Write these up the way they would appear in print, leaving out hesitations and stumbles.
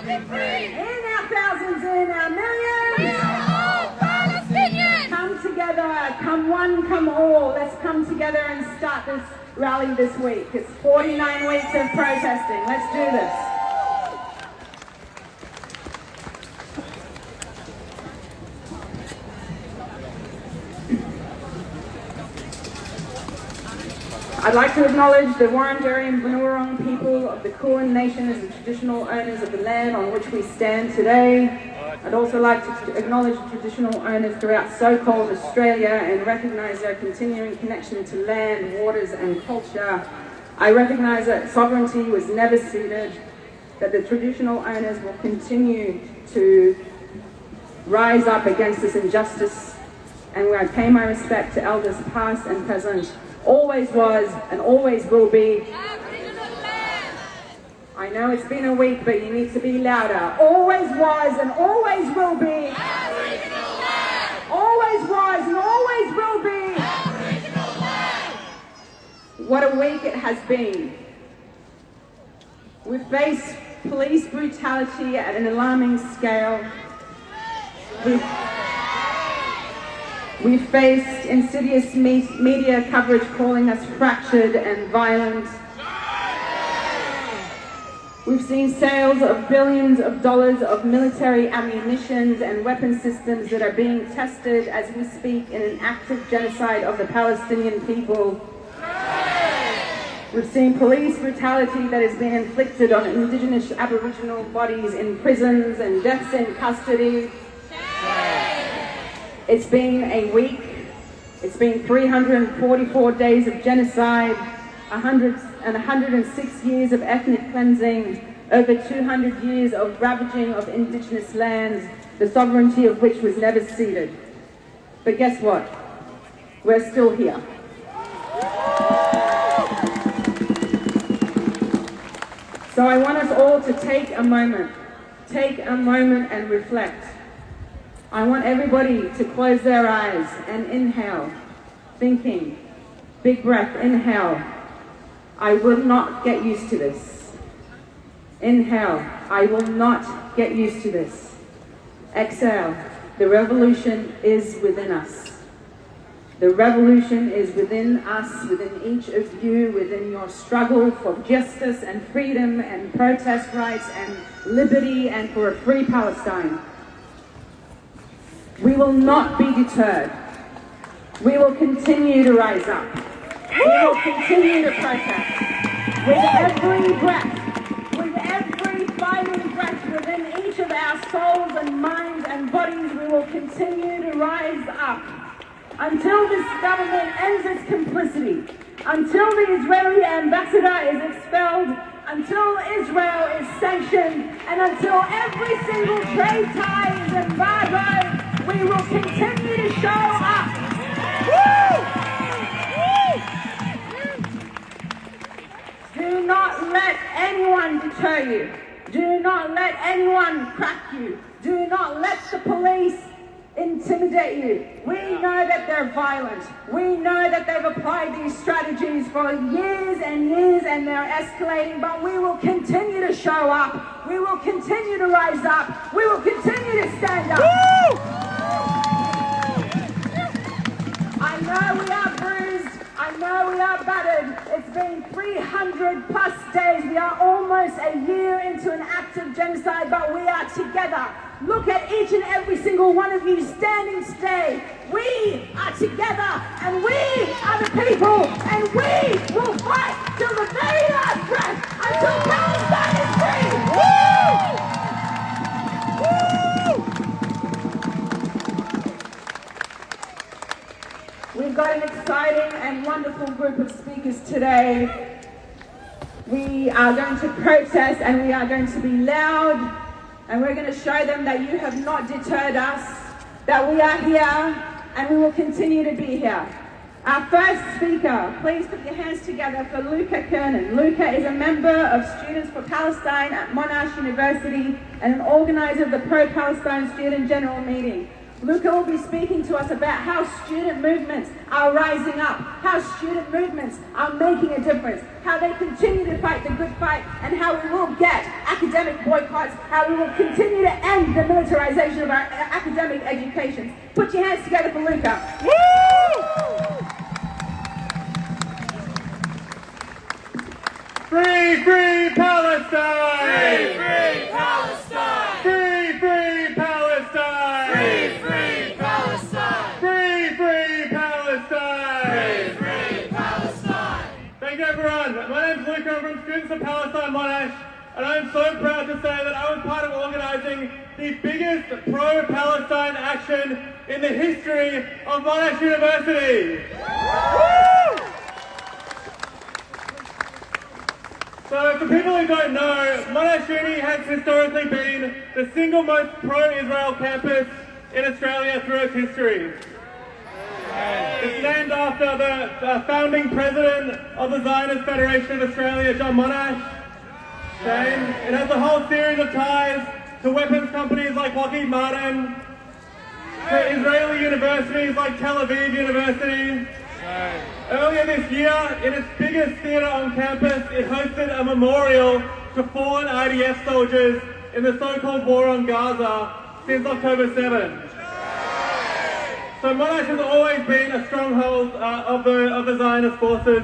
be free. In our thousands, in our millions. We are all Palestinians. Come together, come one, come all. Let's come together and start this rally this week. It's 49 weeks of protesting. Let's do this. I'd like to acknowledge the Wurundjeri and Bunurong people of the Kulin Nation as the traditional owners of the land on which we stand today. I'd also like to acknowledge the traditional owners throughout so-called Australia and recognise their continuing connection to land, waters and culture. I recognise that sovereignty was never ceded, that the traditional owners will continue to rise up against this injustice, and where I pay my respect to elders past and present, always was and always will be. I know it's been a week, but you need to be louder. Always was and always will be. Always was and always will be. What a week it has been. We've faced police brutality at an alarming scale. We've faced insidious media coverage calling us fractured and violent. We've seen sales of billions of dollars of military ammunition and weapon systems that are being tested as we speak in an active genocide of the Palestinian people. We've seen police brutality that has been inflicted on Indigenous Aboriginal bodies in prisons and deaths in custody. It's been a week. It's been 344 days of genocide, 106 years of ethnic cleansing, over 200 years of ravaging of Indigenous lands, the sovereignty of which was never ceded. But guess what? We're still here. So I want us all to take a moment and reflect. I want everybody to close their eyes and inhale, thinking, big breath, inhale. I will not get used to this. Inhale, I will not get used to this. Exhale, the revolution is within us. The revolution is within us, within each of you, within your struggle for justice and freedom and protest rights and liberty and for a free Palestine. We will not be deterred. We will continue to rise up. We will continue to protest. With every breath, with every fighting breath within each of our souls and minds and bodies, we will continue to rise up. Until this government ends its complicity, until the Israeli ambassador is expelled, until Israel is sanctioned, and until every single trade tie is embargoed, we will continue to show up. Woo! Do not let anyone deter you. Do not let anyone crack you. Do not let the police intimidate you. We know that they're violent. We know that they've applied these strategies for years and years and they're escalating, but we will continue to show up. We will continue to rise up. We will continue to stand up. Woo! I know we are bruised. I know we are battered. It's been 300 plus days. We are almost a year into an active genocide, but we are together. Look at each and every single one of you standing today. We are together, and we are the people, and we will fight till the very last breath until Palestine is free. Woo! We've got an exciting and wonderful group of speakers today. We are going to protest, and we are going to be loud. And we're going to show them that you have not deterred us, that we are here, and we will continue to be here. Our first speaker, please put your hands together for Luca Kernan. Luca is a member of Students for Palestine at Monash University and an organizer of the Pro-Palestine Student General Meeting. Luca will be speaking to us about how student movements are rising up, how student movements are making a difference, how they continue to fight the good fight, and how we will get academic boycotts, how we will continue to end the militarization of our academic education. Put your hands together for Luca. Free, free Palestine! Free, free Palestine! Free, free Palestine! Free, free Palestine! Free, free Palestine! Free, free Palestine! Thank you, everyone. My name's Luca. I'm from Students of Palestine Monash, and I'm so proud to say that I was part of organising the biggest pro-Palestine action in the history of Monash University. So for people who don't know, Monash Uni has historically been the single most pro-Israel campus in Australia through its history. It's named after the founding president of the Zionist Federation of Australia, John Monash. It has a whole series of ties to weapons companies like Lockheed Martin, to Israeli universities like Tel Aviv University. Earlier this year, in its biggest theatre on campus, it hosted a memorial to fallen IDF soldiers in the so-called war on Gaza since October 7th. So Monash has always been a stronghold of the Zionist forces.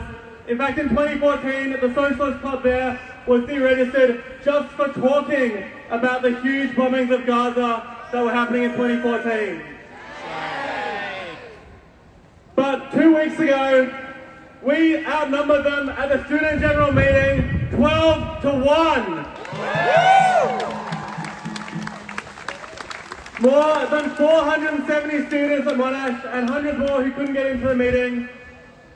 In fact, in 2014, the Socialist Club there was deregistered just for talking about the huge bombings of Gaza that were happening in 2014. But 2 weeks ago, we outnumbered them at the Student General Meeting 12-1. More than 470 students at Monash and hundreds more who couldn't get into the meeting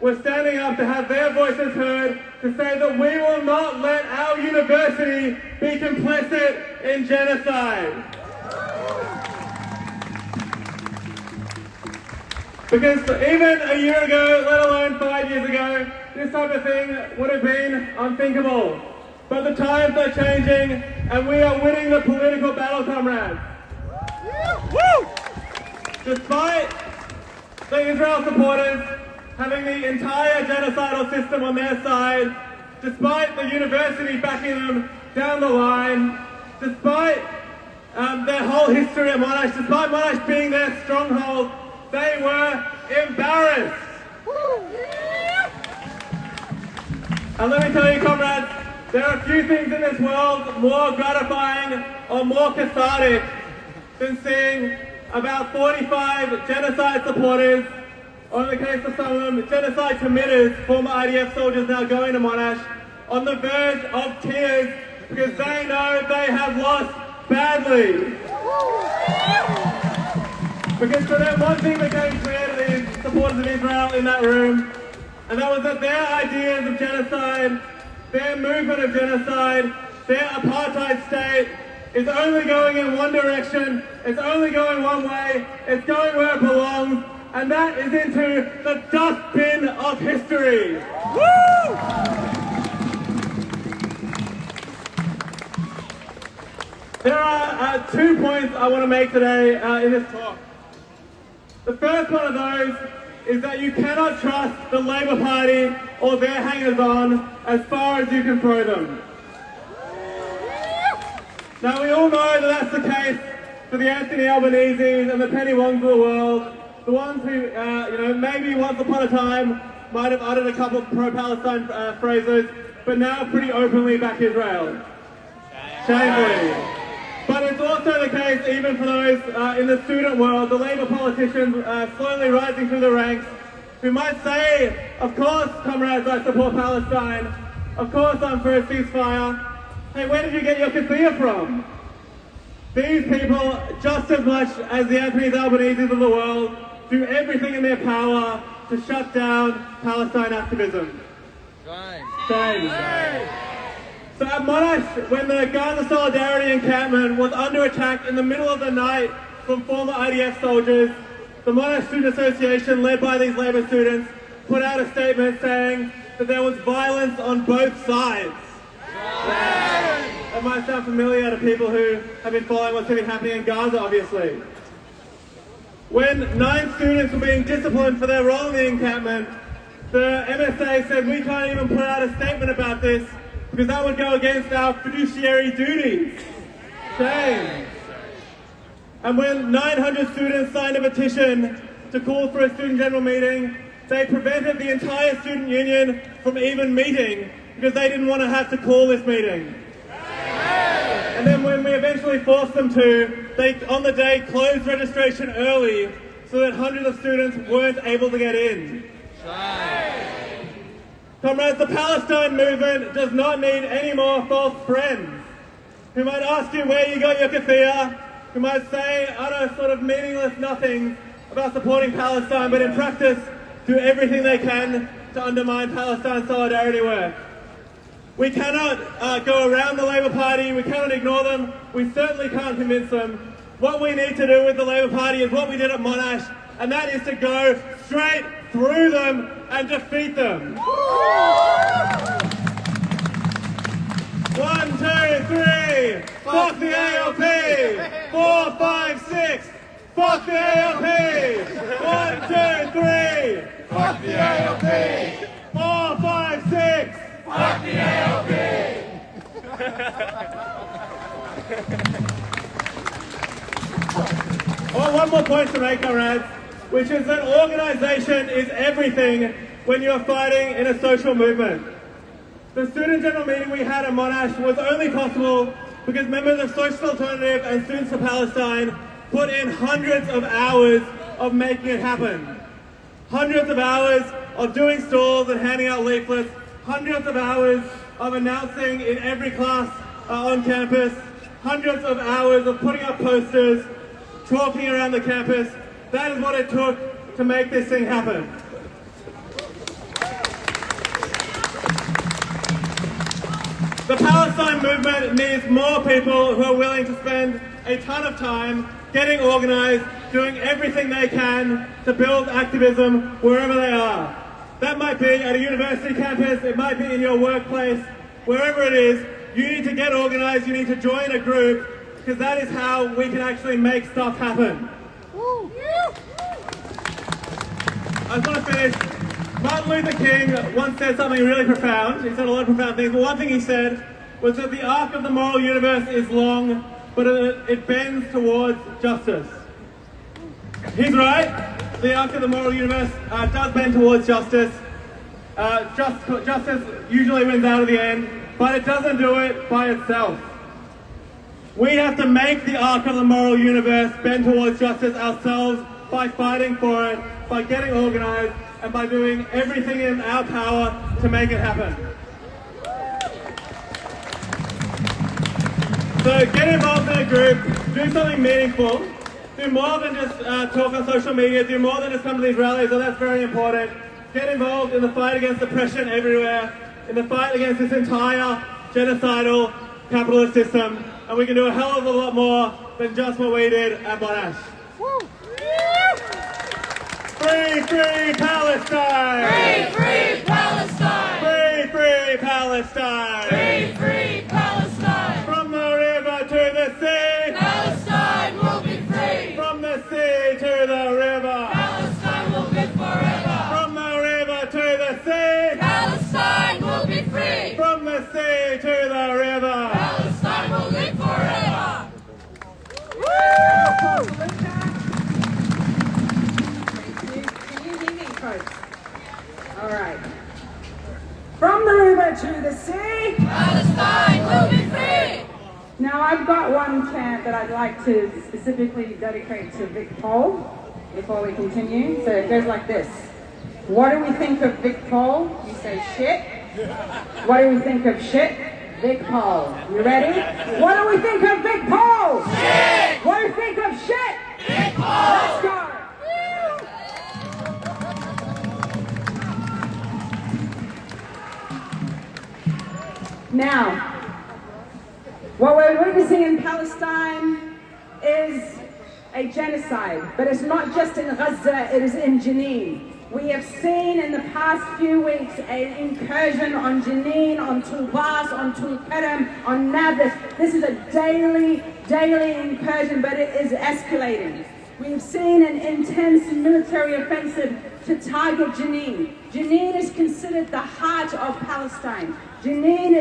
were standing up to have their voices heard, to say that we will not let our university be complicit in genocide. Because even a year ago, let alone 5 years ago, this type of thing would have been unthinkable. But the times are changing, and we are winning the political battle, comrades. Despite the Israel supporters having the entire genocidal system on their side, despite the university backing them down the line, despite their whole history at Monash, despite Monash being their stronghold, they were embarrassed. And let me tell you, comrades, there are few things in this world more gratifying or more cathartic than seeing about 45 genocide supporters, or in the case of some of them, genocide committers, former IDF soldiers now going to Monash, on the verge of tears because they know they have lost badly. Because for them, one thing became clear to these supporters of Israel in that room, and that was that their ideas of genocide, their movement of genocide, their apartheid state is only going in one direction, it's only going one way, it's going where it belongs, and that is into the dustbin of history. Woo! There are 2 points I want to make today in this talk. The first one of those is that you cannot trust the Labour Party or their hangers-on as far as you can throw them. Now we all know that that's the case for the Anthony Albaneses and the Penny Wongs of the world, the ones who, maybe once upon a time might have uttered a couple of pro-Palestine phrases, but now pretty openly back Israel. Shamefully. But it's also the case even for those in the student world, the Labour politicians slowly rising through the ranks, who might say, of course, comrades, I support Palestine, of course I'm for a ceasefire. Hey, where did you get your keffiyeh from? These people, just as much as the Anthony Albaneses of the world, do everything in their power to shut down Palestine activism. Shame. So at Monash, when the Gaza Solidarity encampment was under attack in the middle of the night from former IDF soldiers, the Monash Student Association, led by these Labour students, put out a statement saying that there was violence on both sides. That might sound familiar to people who have been following what's been happening in Gaza, obviously. When 9 students were being disciplined for their role in the encampment, the MSA said we can't even put out a statement about this because that would go against our fiduciary duties. Shame. And when 900 students signed a petition to call for a student general meeting, they prevented the entire student union from even meeting because they didn't want to have to call this meeting. And then when we eventually forced them to, they on the day closed registration early so that hundreds of students weren't able to get in. Comrades, the Palestine movement does not need any more false friends who might ask you where you got your keffiyeh, who might say utter sort of meaningless nothing about supporting Palestine, but in practice do everything they can to undermine Palestine solidarity work. We cannot go around the Labor Party, we cannot ignore them, we certainly can't convince them. What we need to do with the Labor Party is what we did at Monash, and that is to go straight through them and defeat them. 1, 2, 3, fuck the ALP! 4, 5, 6, fuck the ALP! 1, 2, 3, Fuck the ALP! 4, 5, 6! Fuck the ALP! Oh, one more point to make, comrades, which is that organisation is everything when you're fighting in a social movement. The student general meeting we had at Monash was only possible because members of Social Alternative and Students for Palestine put in hundreds of hours of making it happen. Hundreds of hours of doing stalls and handing out leaflets, hundreds of hours of announcing in every class on campus, hundreds of hours of putting up posters, talking around the campus. That is what it took to make this thing happen. The Palestine movement needs more people who are willing to spend a ton of time getting organised, doing everything they can to build activism wherever they are. That might be at a university campus, it might be in your workplace, wherever it is, you need to get organised, you need to join a group, because that is how we can actually make stuff happen. I just want to finish. Martin Luther King once said something really profound. He said a lot of profound things, but one thing he said was that the arc of the moral universe is long, but it bends towards justice. He's right. The arc of the moral universe does bend towards justice. Justice usually wins out at the end, but it doesn't do it by itself. We have to make the arc of the moral universe bend towards justice ourselves by fighting for it, by getting organised, and by doing everything in our power to make it happen. So get involved in a group, do something meaningful, do more than just talk on social media, do more than just come to these rallies, so that's very important. Get involved in the fight against oppression everywhere, in the fight against this entire genocidal capitalist system, and we can do a hell of a lot more than just what we did at Monash. Free, free Palestine! Free, free Palestine! Free, free Palestine! Free, free Palestine! From the river to the sea! Palestine will be free! From the sea to the river! Palestine will live forever! From the river to the sea! Palestine will be free! From the sea to the river! Palestine will live forever! Can you hear me, folks? All right. From the river to the sea. Palestine will be free! Now I've got one chant that I'd like to specifically dedicate to Vic Pole before we continue. So it goes like this. What do we think of Vic Pole? You say shit. What do we think of shit? Vic Pole. You ready? What do we think of Vic Pole? Shit! What do we think of shit? Vic Pole! Let's go. Now, what we're witnessing in Palestine is a genocide, but it's not just in Gaza, it is in Jenin. We have seen in the past few weeks an incursion on Jenin, on Tulbas, on Tulkarem, on Nablus. This is a daily incursion, but it is escalating. We've seen an intense military offensive to target Jenin. Jenin is considered the heart of Palestine. Jenin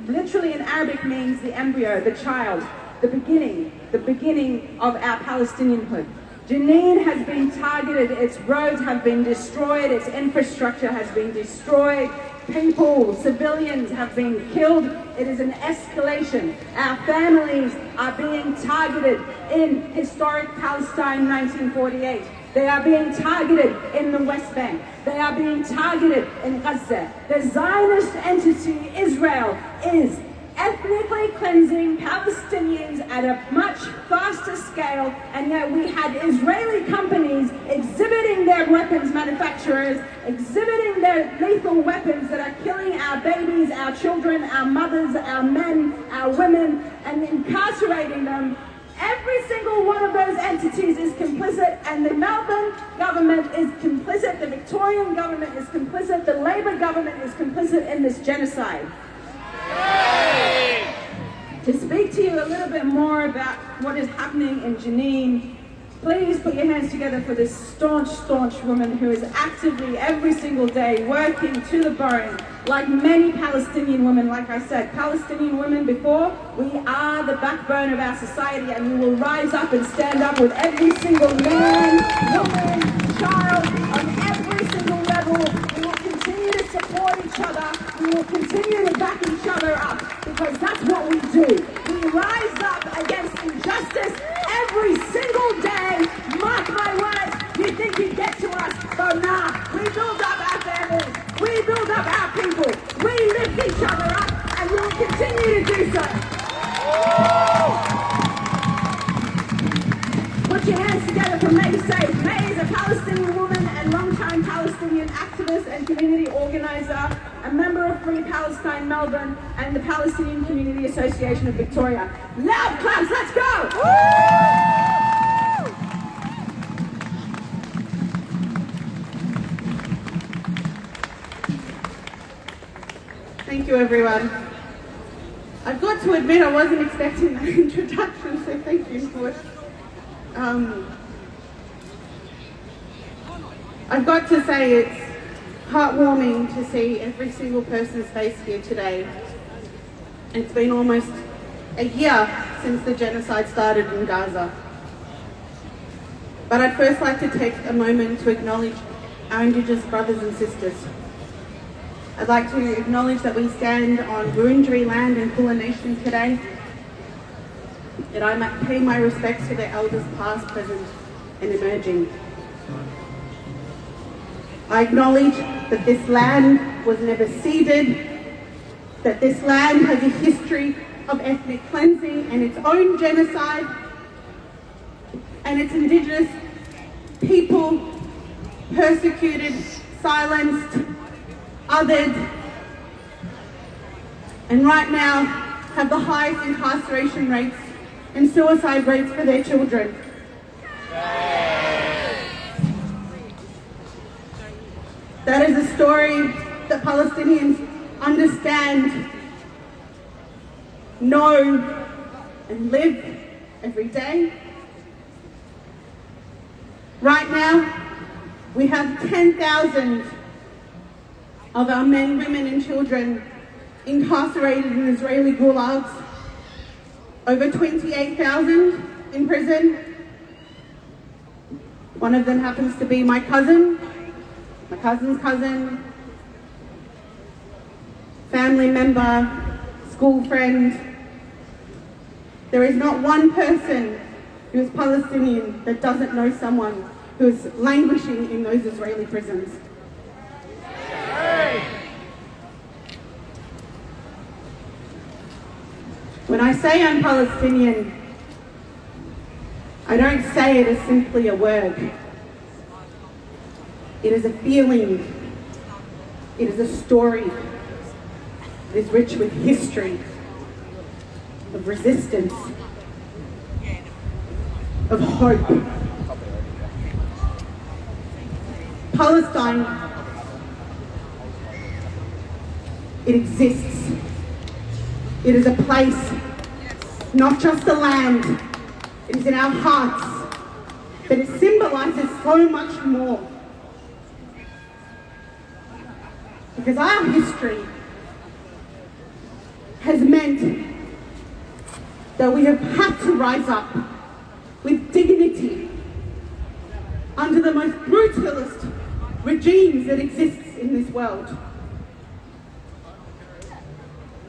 literally in Arabic means the embryo, the child, the beginning of our Palestinianhood. Jenin has been targeted, its roads have been destroyed, its infrastructure has been destroyed, people, civilians have been killed. It is an escalation. Our families are being targeted in historic Palestine 1948. They are being targeted in the West Bank. They are being targeted in Gaza. The Zionist entity, Israel, is ethnically cleansing Palestinians at a much faster scale, and yet we had Israeli companies exhibiting their weapons manufacturers, exhibiting their lethal weapons that are killing our babies, our children, our mothers, our men, our women, and incarcerating them. Every single one of those entities is complicit, and the Melbourne government is complicit, the Victorian government is complicit, the Labor government is complicit in this genocide. To speak to you a little bit more about what is happening in Jenin, please put your hands together for this staunch woman who is actively every single day working to the bone, like many Palestinian women. Like I said, Palestinian women before, we are the backbone of our society, and we will rise up and stand up with every single man, woman, child, on every single level. We will continue to support each other. We will continue to back each other up, because that's what we do. We rise up against injustice every single day. Mark my words, you think you get to us, but nah, we build up our families, we build up our people, we lift each other up, and we will continue to do so. Put your hands together for May Safe. May is a Palestinian woman and long-time Palestinian activist and community organizer, a member of Free Palestine Melbourne and the Palestinian Community Association of Victoria. Loud claps, let's go! Thank you, everyone. I've got to admit I wasn't expecting that introduction, so thank you for it. I've got to say it's heartwarming to see every single person's face here today. It's been almost a year since the genocide started in Gaza. But I'd first like to take a moment to acknowledge our Indigenous brothers and sisters. I'd like to acknowledge that we stand on Wurundjeri land in Kulin Nation today, that I might pay my respects to their elders past, present and emerging. I acknowledge that this land was never ceded, that this land has a history of ethnic cleansing and its own genocide, and its Indigenous people persecuted, silenced, othered, and right now have the highest incarceration rates and suicide rates for their children. That is a story that Palestinians understand, know, and live every day. Right now, we have 10,000 of our men, women, and children incarcerated in Israeli gulags, over 28,000 in prison. One of them happens to be my cousin's cousin, family member, school friend. There is not one person who is Palestinian that doesn't know someone who is languishing in those Israeli prisons. When I say I'm Palestinian, I don't say it as simply a word. It is a feeling. It is a story. It is rich with history, of resistance, of hope. Palestine, it exists. It is a place, not just a land. it is in our hearts, but it symbolizes so much more. Because our history has meant that we have had to rise up with dignity under the most brutalist regimes that exists in this world.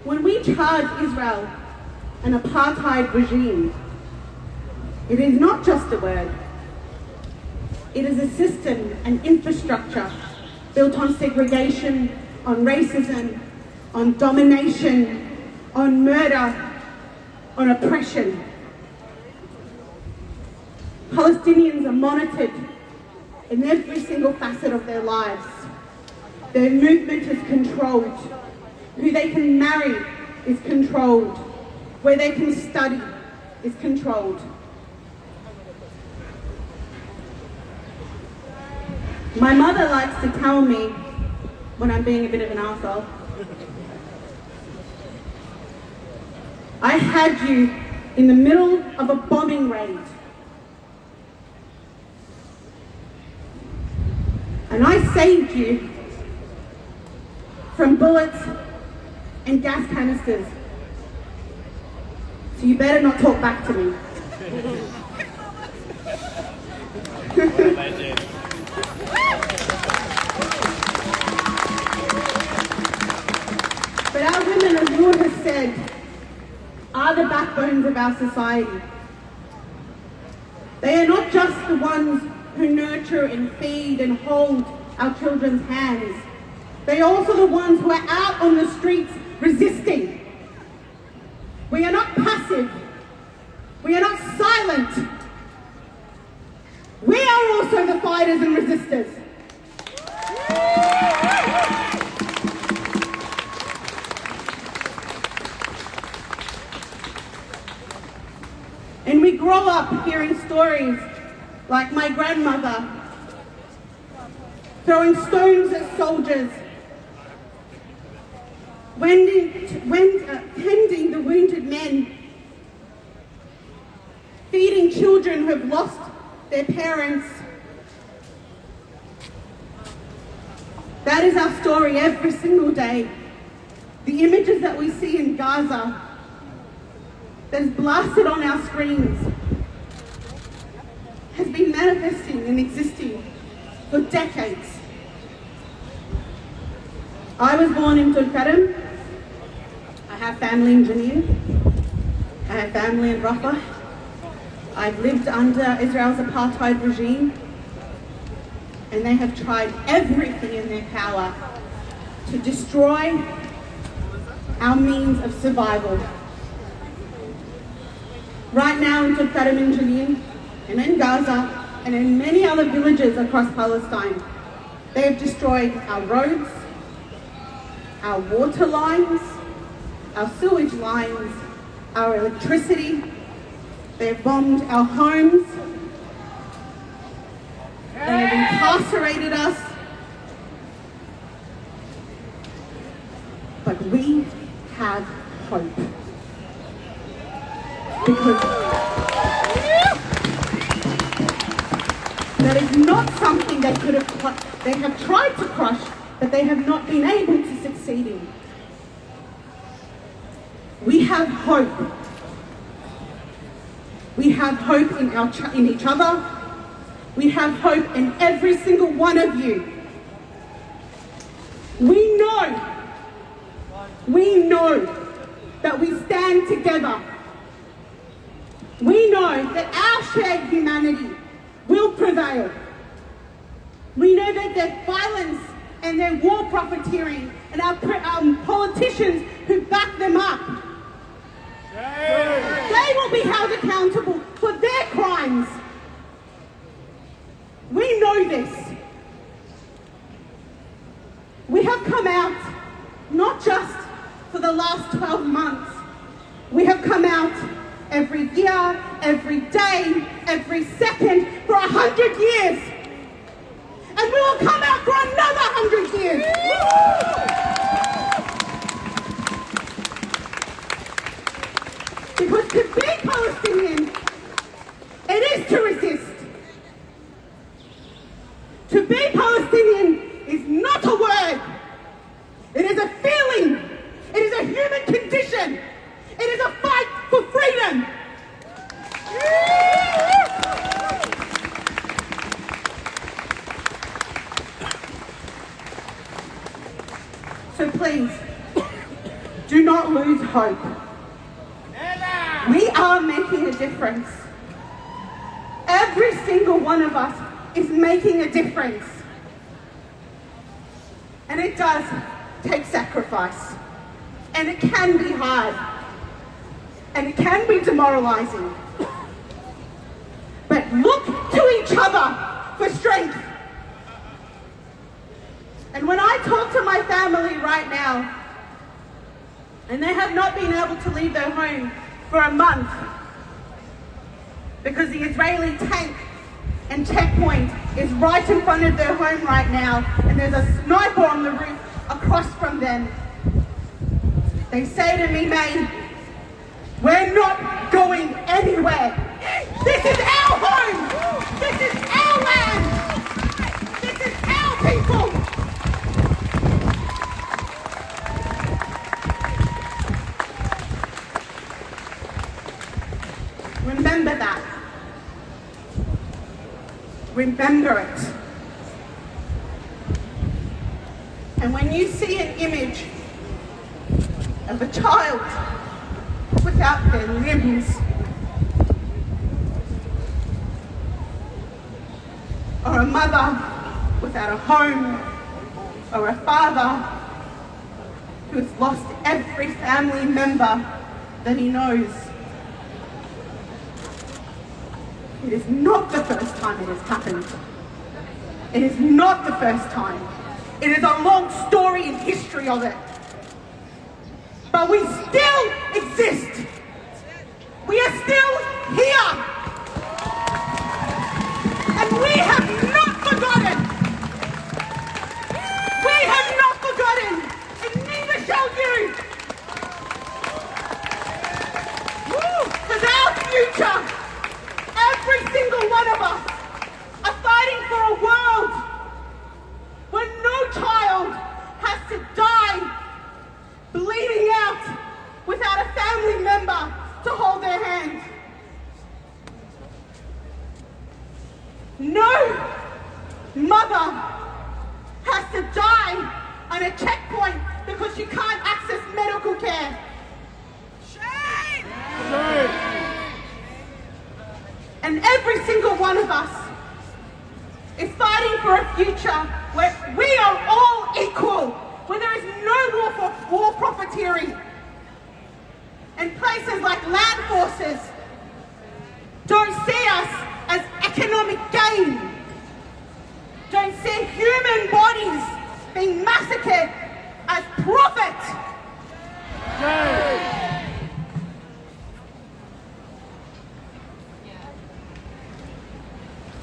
When we charge Israel an apartheid regime, it is not just a word. It is a system and infrastructure built on segregation, on racism, on domination, on murder, on oppression. Palestinians are monitored in every single facet of their lives. Their movement is controlled. Who they can marry is controlled. Where they can study is controlled. My mother likes to tell me when I'm being a bit of an arsehole, I had you in the middle of a bombing raid. And I saved you from bullets and gas canisters. So you better not talk back to me. But our women, as Lord has said, are the backbones of our society. They are not just the ones who nurture and feed and hold our children's hands. They are also the ones who are out on the streets resisting. We are not passive. We are not silent. We are also the fighters and resistors. And we grow up hearing stories like my grandmother throwing stones at soldiers, tending the wounded men, feeding children who have lost their parents. That is our story every single day. The images that we see in Gaza, that is blasted on our screens, has been manifesting and existing for decades. I was born in Tulkarem. I have family in Jenin. I have family in Rafah. I've lived under Israel's apartheid regime, and they have tried everything in their power to destroy our means of survival. Right now in Tulkarem in Jenin, and in Gaza, and in many other villages across Palestine, they have destroyed our roads, our water lines, our sewage lines, our electricity. They've bombed our homes. They have incarcerated us. But we have hope. Because that is not something they could have, they have tried to crush, but they have not been able to succeed in. We have hope. We have hope in each other. We have hope in every single one of you. We know that we stand together. We know that our shared humanity will prevail. We know that their violence and their war profiteering and our politicians who back them up, they will be held accountable for their crimes. We know this. We have come out not just for the last 12 months. We have come out every year, every day, every second for 100 years. And we will come out for another 100 years. Because to be Palestinian It is to resist. To be Palestinian is not a word. It is a feeling. It is a human condition. It is a fight for freedom. So please, do not lose hope. We are making a difference. Every single one of us is making a difference. And it does take sacrifice. And it can be hard. And it can be demoralizing. But look to each other for strength. And when I talk to my family right now, and they have not been able to leave their home for a month because the Israeli tank and checkpoint is right in front of their home right now, and there's a sniper on the roof across from them. They say to me, May, we're not going anywhere. This is our home. This is our land. This is our people. Remember that. Remember it. And when you see an image of a child without their limbs, or a mother without a home, or a father who has lost every family member that he knows, it is not the first time it has happened. It is not the first time. It is a long story in history of it. But we still exist. We are still here. And we have not forgotten. We have not forgotten. And neither shall you. Because our future, every single one of us, are fighting for a world where no child has to die bleeding out without a family member to hold their hand. No mother has to die on a checkpoint because she can't access medical care. Shame! And every single one of us is fighting for a future where we are all equal, where there is no war for war profiteering. And places like land forces don't see us as economic gain, don't see human bodies being massacred as profit.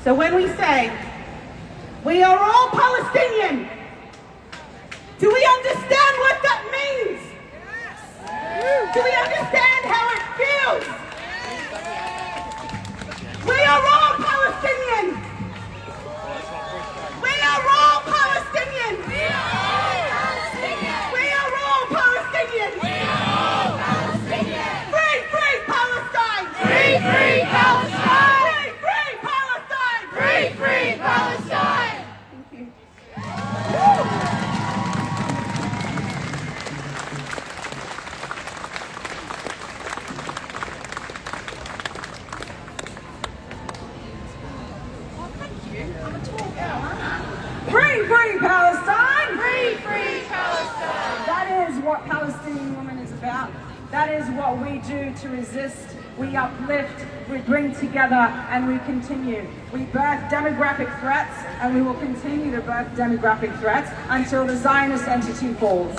So when we say, we are all Palestinian, do we understand what that means? Yes. Do we understand how it feels? We are all Palestinian. We are all Palestinian. We are all Palestinian. We are all Palestinian. We are all Palestinian. Free, free Palestine. Free, free Palestine. Free, free Palestine. Free, free Palestine. Thank you. Free, free Palestine! Free, free Palestine! That is what Palestinian Woman is about. That is what we do to resist. We uplift, we bring together, and we continue. We birth demographic threats, and we will continue to birth demographic threats until the Zionist entity falls.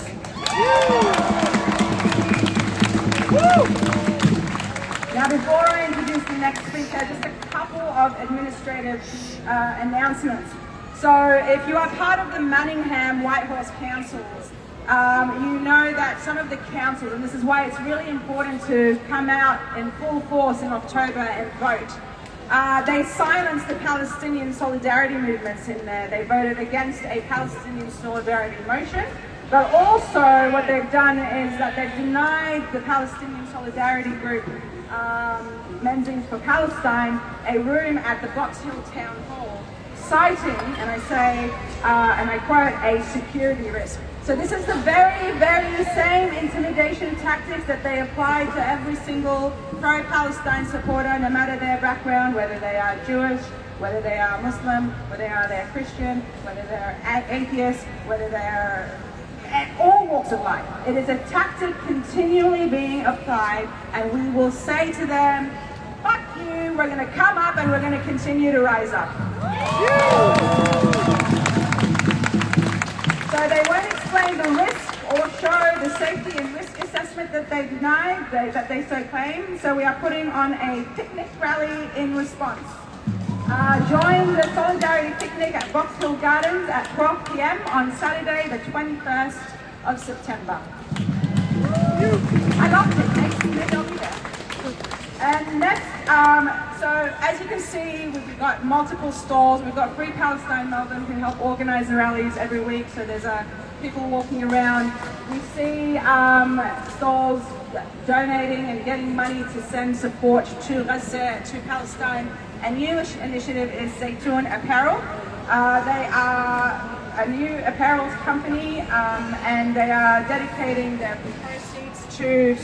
Now, before I introduce the next speaker, just a couple of administrative announcements. So if you are part of the Manningham Whitehorse Councils, you know that some of the councils, and this is why it's really important to come out in full force in October and vote. They silenced the Palestinian solidarity movements in there. They voted against a Palestinian solidarity motion. But also what they've done is that they've denied the Palestinian solidarity group, Mending for Palestine, a room at the Box Hill Town Hall, citing, and I say, and I quote, a security risk. So this is the very, very same intimidation tactics that they apply to every single pro-Palestine supporter, no matter their background, whether they are Jewish, whether they are Muslim, whether they're Christian, whether they're atheist, whether they're all walks of life. It is a tactic continually being applied, and we will say to them, fuck you, we're going to come up and we're going to continue to rise up. So they won't explain the risk or show the safety and risk assessment that they denied, that they so claim. So we are putting on a picnic rally in response. Join the Solidarity Picnic at Box Hill Gardens at 12 p.m. on Saturday, the 21st of September. I love picnics, maybe I'll be there. And next, so as you can see, we've got multiple stalls. We've got Free Palestine Melbourne who help organise the rallies every week. So there's people walking around. We see stalls donating and getting money to send support to Gaza, to Palestine. A new initiative is Zaytoon Apparel. They are a new apparel company and they are dedicating their proceeds to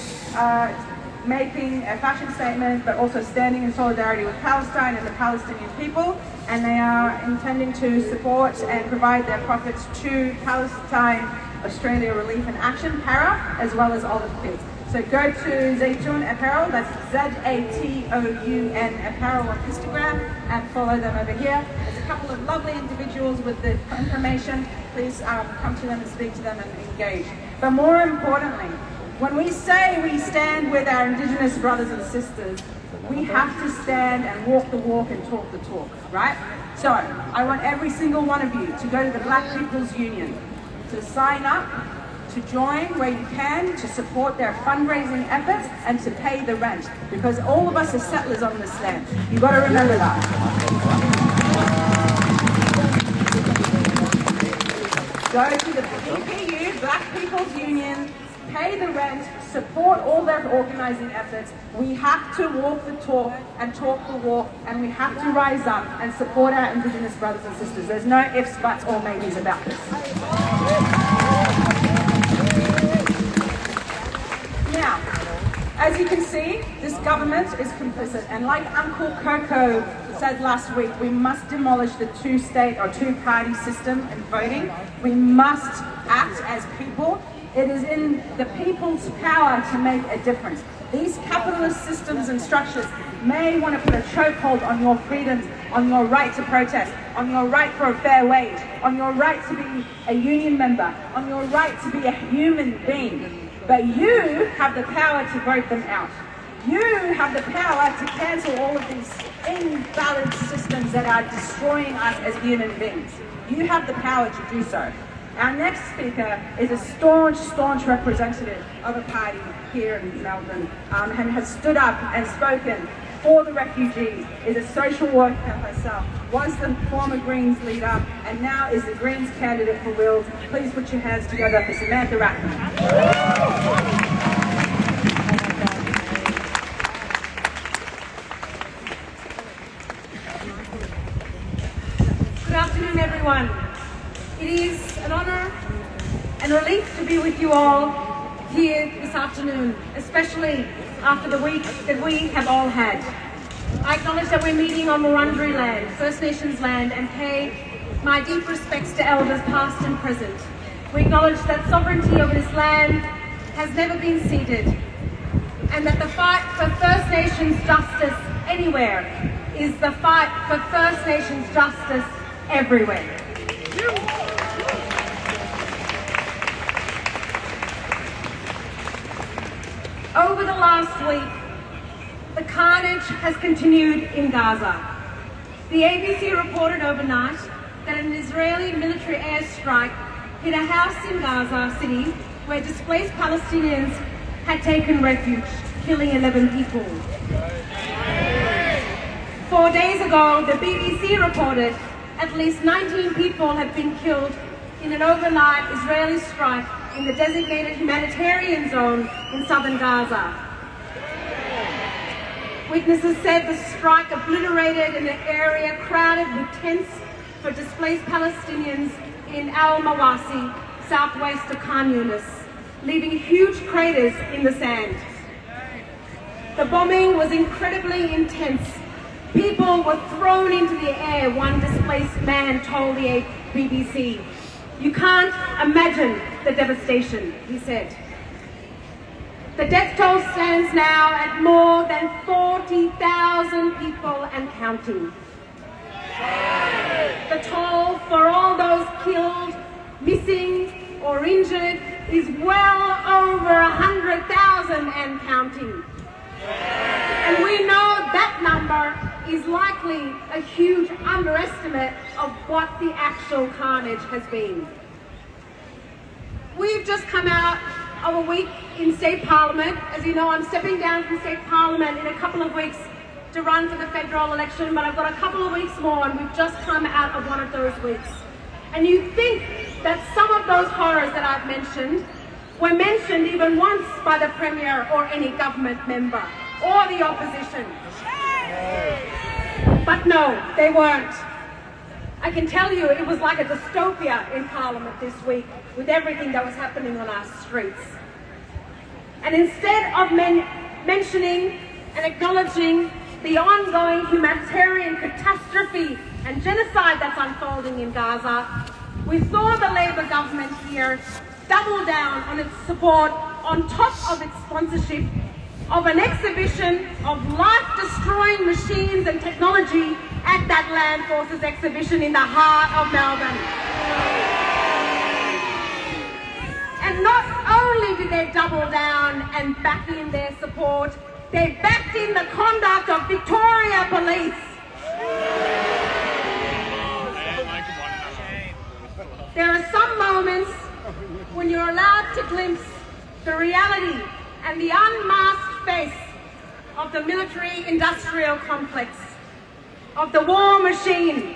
making a fashion statement, but also standing in solidarity with Palestine and the Palestinian people. And they are intending to support and provide their profits to Palestine Australia Relief and Action, PARA, as well as Olive Kids. So go to Zaytoon Apparel, that's Z-A-T-O-U-N Apparel on Instagram, and follow them over here. There's a couple of lovely individuals with the information. Please come to them and speak to them and engage. But more importantly, when we say we stand with our Indigenous brothers and sisters, we have to stand and walk the walk and talk the talk, right? So I want every single one of you to go to the Black People's Union, to sign up, to join where you can, to support their fundraising efforts and to pay the rent, because all of us are settlers on this land. You've got to remember that. Go to the BPU, Black People's Union, pay the rent, support all their organising efforts. We have to walk the talk and talk the walk, and we have to rise up and support our Indigenous brothers and sisters. There's no ifs, buts or maybes about this. Now, as you can see, this government is complicit, and like Uncle Coco said last week, we must demolish the two-state or two-party system in voting. We must act as people. It is in the people's power to make a difference. These capitalist systems and structures may want to put a chokehold on your freedoms, on your right to protest, on your right for a fair wage, on your right to be a union member, on your right to be a human being. But you have the power to vote them out. You have the power to cancel all of these invalid systems that are destroying us as human beings. You have the power to do so. Our next speaker is a staunch representative of a party here in Melbourne and has stood up and spoken for the refugees, is a social worker herself, was the former Greens leader, and now is the Greens candidate for Wills. Please put your hands together for Samantha Ratner. Good afternoon, everyone. It is an honour and relief to be with you all here this afternoon, especially after the week that we have all had. I acknowledge that we're meeting on Wurundjeri land, First Nations land, and pay my deep respects to elders past and present. We acknowledge that sovereignty over this land has never been ceded, and that the fight for First Nations justice anywhere is the fight for First Nations justice everywhere. Over the last week, the carnage has continued in Gaza. The ABC reported overnight that an Israeli military airstrike hit a house in Gaza City where displaced Palestinians had taken refuge, killing 11 people. 4 days ago, the BBC reported at least 19 people have been killed in an overnight Israeli strike in the designated humanitarian zone in southern Gaza. Witnesses said the strike obliterated an area crowded with tents for displaced Palestinians in Al-Mawasi, southwest of Khan Yunis, leaving huge craters in the sand. The bombing was incredibly intense. People were thrown into the air, one displaced man told the BBC. You can't imagine the devastation, he said. The death toll stands now at more than 40,000 people and counting. The toll for all those killed, missing or injured is well over 100,000 and counting. And we know that number is likely a huge underestimate of what the actual carnage has been. We've just come out of a week in state parliament. As you know, I'm stepping down from state parliament in a couple of weeks to run for the federal election, but I've got a couple of weeks more and we've just come out of one of those weeks. And you think that some of those horrors that I've mentioned were mentioned even once by the Premier or any government member or the opposition. But no, they weren't. I can tell you it was like a dystopia in Parliament this week with everything that was happening on our streets. And instead of mentioning and acknowledging the ongoing humanitarian catastrophe and genocide that's unfolding in Gaza, we saw the Labor government here double down on its support on top of its sponsorship of an exhibition of life-destroying machines and technology at that Land Forces exhibition in the heart of Melbourne. And not only did they double down and back in their support, they backed in the conduct of Victoria Police. There are some moments when you're allowed to glimpse the reality and the unmasked face of the military-industrial complex, of the war machine,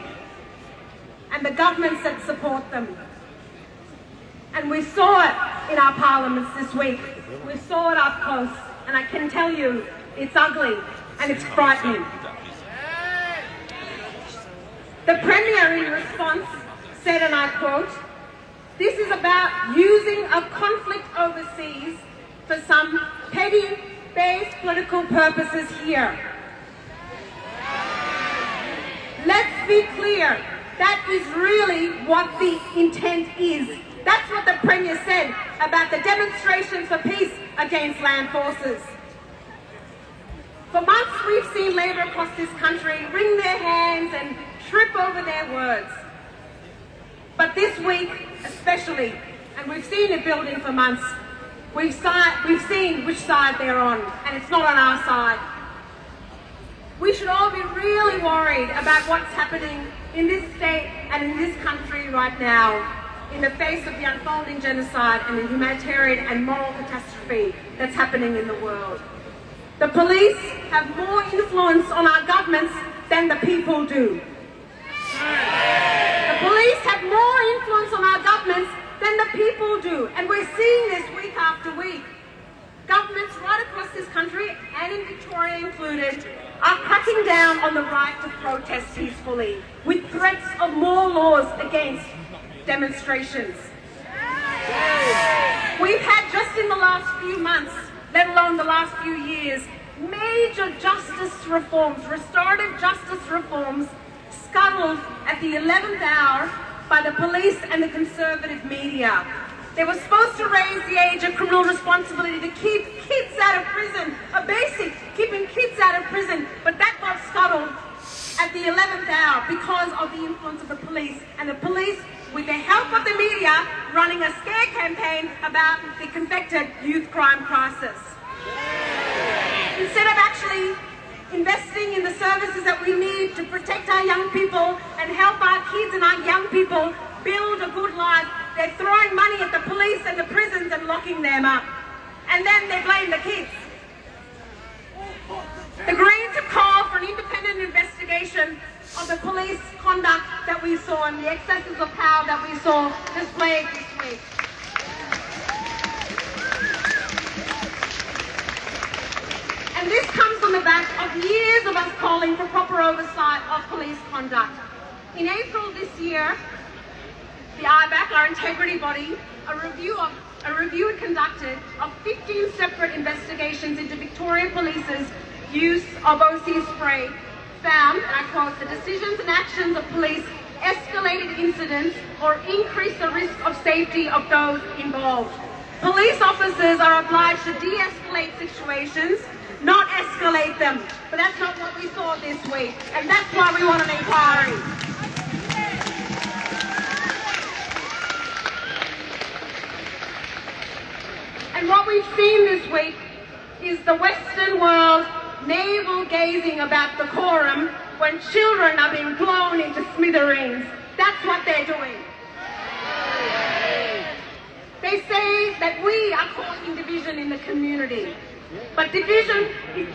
and the governments that support them. And we saw it in our parliaments this week. We saw it up close, and I can tell you, it's ugly and it's frightening. The Premier, in response, said, and I quote, "This is about using a conflict overseas for some petty, base political purposes here." Let's be clear, that is really what the intent is. That's what the Premier said about the demonstrations for peace against land forces. For months we've seen Labor across this country wring their hands and trip over their words. But this week especially, and we've seen it building for months, we've seen which side they're on, and it's not on our side. We should all be really worried about what's happening in this state and in this country right now, in the face of the unfolding genocide and the humanitarian and moral catastrophe that's happening in the world. The police have more influence on our governments than the people do. The police have more influence on our governments than the people do, and we're seeing this week after week. Governments right across this country, and in Victoria included, are cracking down on the right to protest peacefully, with threats of more laws against demonstrations. We've had just in the last few months, let alone the last few years, major justice reforms, restorative justice reforms, scuttled at the 11th hour by the police and the conservative media. They were supposed to raise the age of criminal responsibility to keep kids out of prison, a basic, keeping kids out of prison, but that got scuttled at the 11th hour because of the influence of the police, and the police, with the help of the media, running a scare campaign about the confected youth crime crisis. Instead of actually investing in the services that we need to protect our young people and help our kids and our young people build a good life, they're throwing money at the police and the prisons and locking them up. And then they blame the kids. The Greens have called for an independent investigation that we saw and the excesses of power that we saw displayed this week. And this comes on the back of years of us calling for proper oversight of police conduct. In April this year, the IBAC, our integrity body, a review it conducted of 15 separate investigations into Victoria Police's use of OC spray found, and I quote, the decisions and actions of police escalated incidents or increased the risk of safety of those involved. Police officers are obliged to de-escalate situations, not escalate them. But that's not what we saw this week, and that's why we want an inquiry. And what we've seen this week is the Western world navel-gazing about decorum when children are being blown into smithereens. That's what they're doing. They say that we are causing division in the community. But division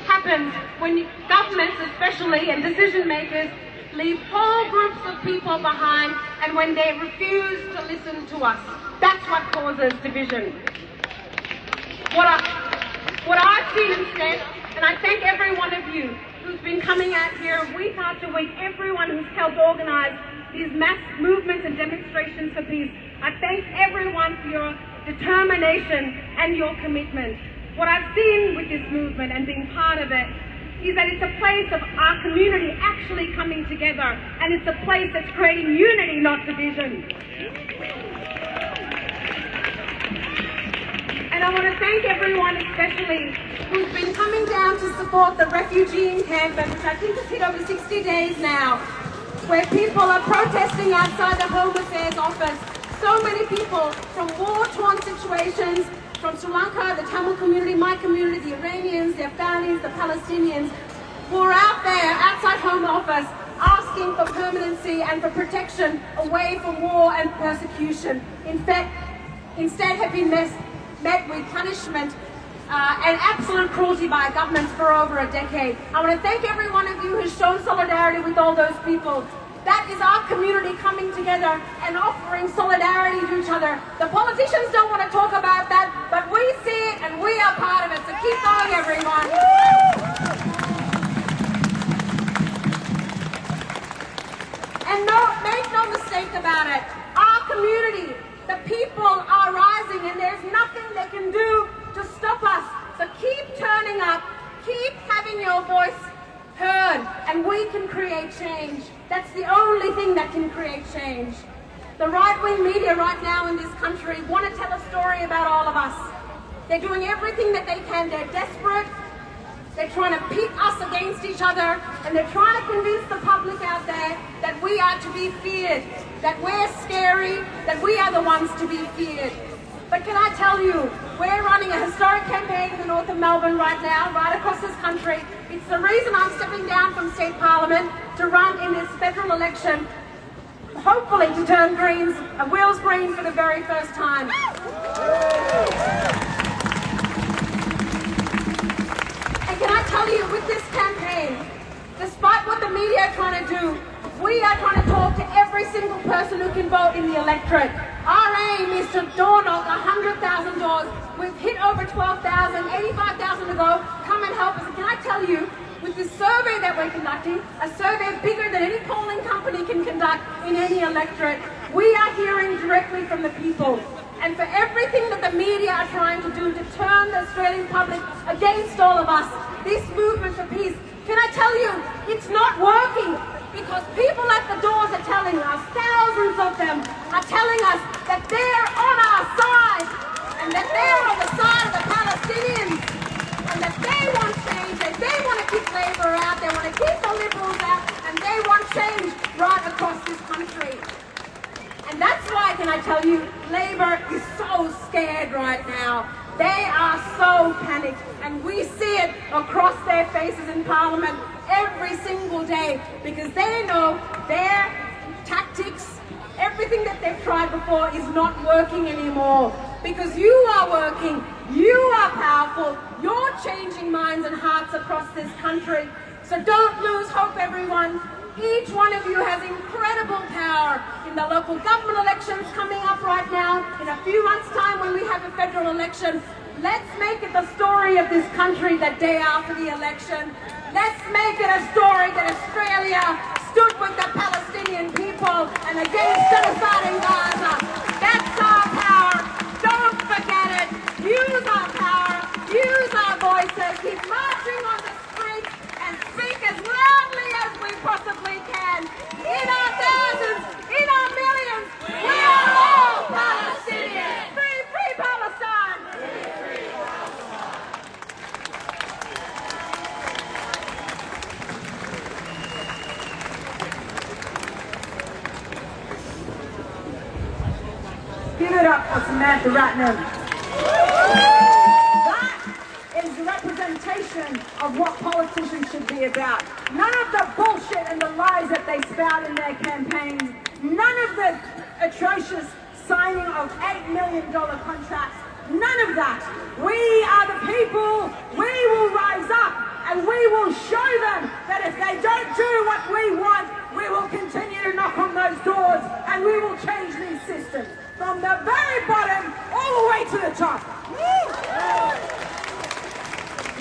happens when governments especially and decision makers leave whole groups of people behind and when they refuse to listen to us. That's what causes division. What I've seen instead, and I thank every one of you who's been coming out here week after week, everyone who's helped organise these mass movements and demonstrations for peace. I thank everyone for your determination and your commitment. What I've seen with this movement and being part of it is that it's a place of our community actually coming together, and it's a place that's creating unity, not division. And I want to thank everyone especially who's been coming down to support the refugee encampment, which I think has hit over 60 days now, where people are protesting outside the Home Affairs office. So many people from war-torn situations, from Sri Lanka, the Tamil community, my community, the Iranians, the Afghans, the Palestinians, who are out there outside Home Office asking for permanency and for protection away from war and persecution. In fact, instead have been met with punishment and absolute cruelty by governments for over a decade. I want to thank every one of you who's shown solidarity with all those people. That is our community coming together and offering solidarity to each other. The politicians don't want to talk about that, but we see it and we are part of it. So keep going, everyone. And make no mistake about it. Our community, the people are rising and there's nothing they can do to stop us. So keep turning up, keep having your voice heard, and we can create change. That's the only thing that can create change. The right-wing media right now in this country want to tell a story about all of us. They're doing everything that they can. They're desperate. They're trying to pit us against each other, and they're trying to convince the public out there that we are to be feared, that we're scary, that we are the ones to be feared. But can I tell you, we're running a historic campaign in the north of Melbourne right now, right across this country. It's the reason I'm stepping down from state parliament to run in this federal election, hopefully to turn wheels green for the very first time. And can I tell you, with this campaign, despite what the media are trying to do, we are trying to talk to every single person who can vote in the electorate. Our aim is to door knock 100,000 doors. We've hit over 12,000, 85,000 to go. Come and help us. And can I tell you, with this survey that we're conducting, a survey bigger than any polling company can conduct in any electorate, we are hearing directly from the people. And for everything that the media are trying to do to turn the Australian public against all of us, this movement for peace, can I tell you, it's not working. Because people at the doors are telling us, thousands of them are telling us that they're on our side and that they're on the side of the Palestinians and that they want change, that they want to keep Labor out, they want to keep the Liberals out, and they want change right across this country. And that's why, can I tell you, Labor is so scared right now. They are so panicked, and we see it across their faces in Parliament every single day, because they know their tactics, everything that they've tried before is not working anymore. Because you are working, you are powerful, you're changing minds and hearts across this country. So don't lose hope, everyone. Each one of you has incredible power in the local government elections coming up right now. In a few months' time when we have a federal election, let's make it the story of this country the day after the election. Let's make it a story that Australia stood with the Palestinian people and against genocide in Gaza. That's our power. Don't forget it. Use our power. Use our voices. Keep marching on the streets and speak as loudly as we possibly can. In our thousands, in our millions, we are all Palestinians. Free, free Palestine. Give it up for Samantha Ratnam. That is the representation of what politicians should be about. None of the bullshit and the lies that they spout in their campaigns. None of the atrocious signing of $8 million contracts. None of that. We are the people. We will rise up and we will show them that if they don't do what we want, we will continue to knock on those doors and we will change these systems. From the very bottom all the way to the top.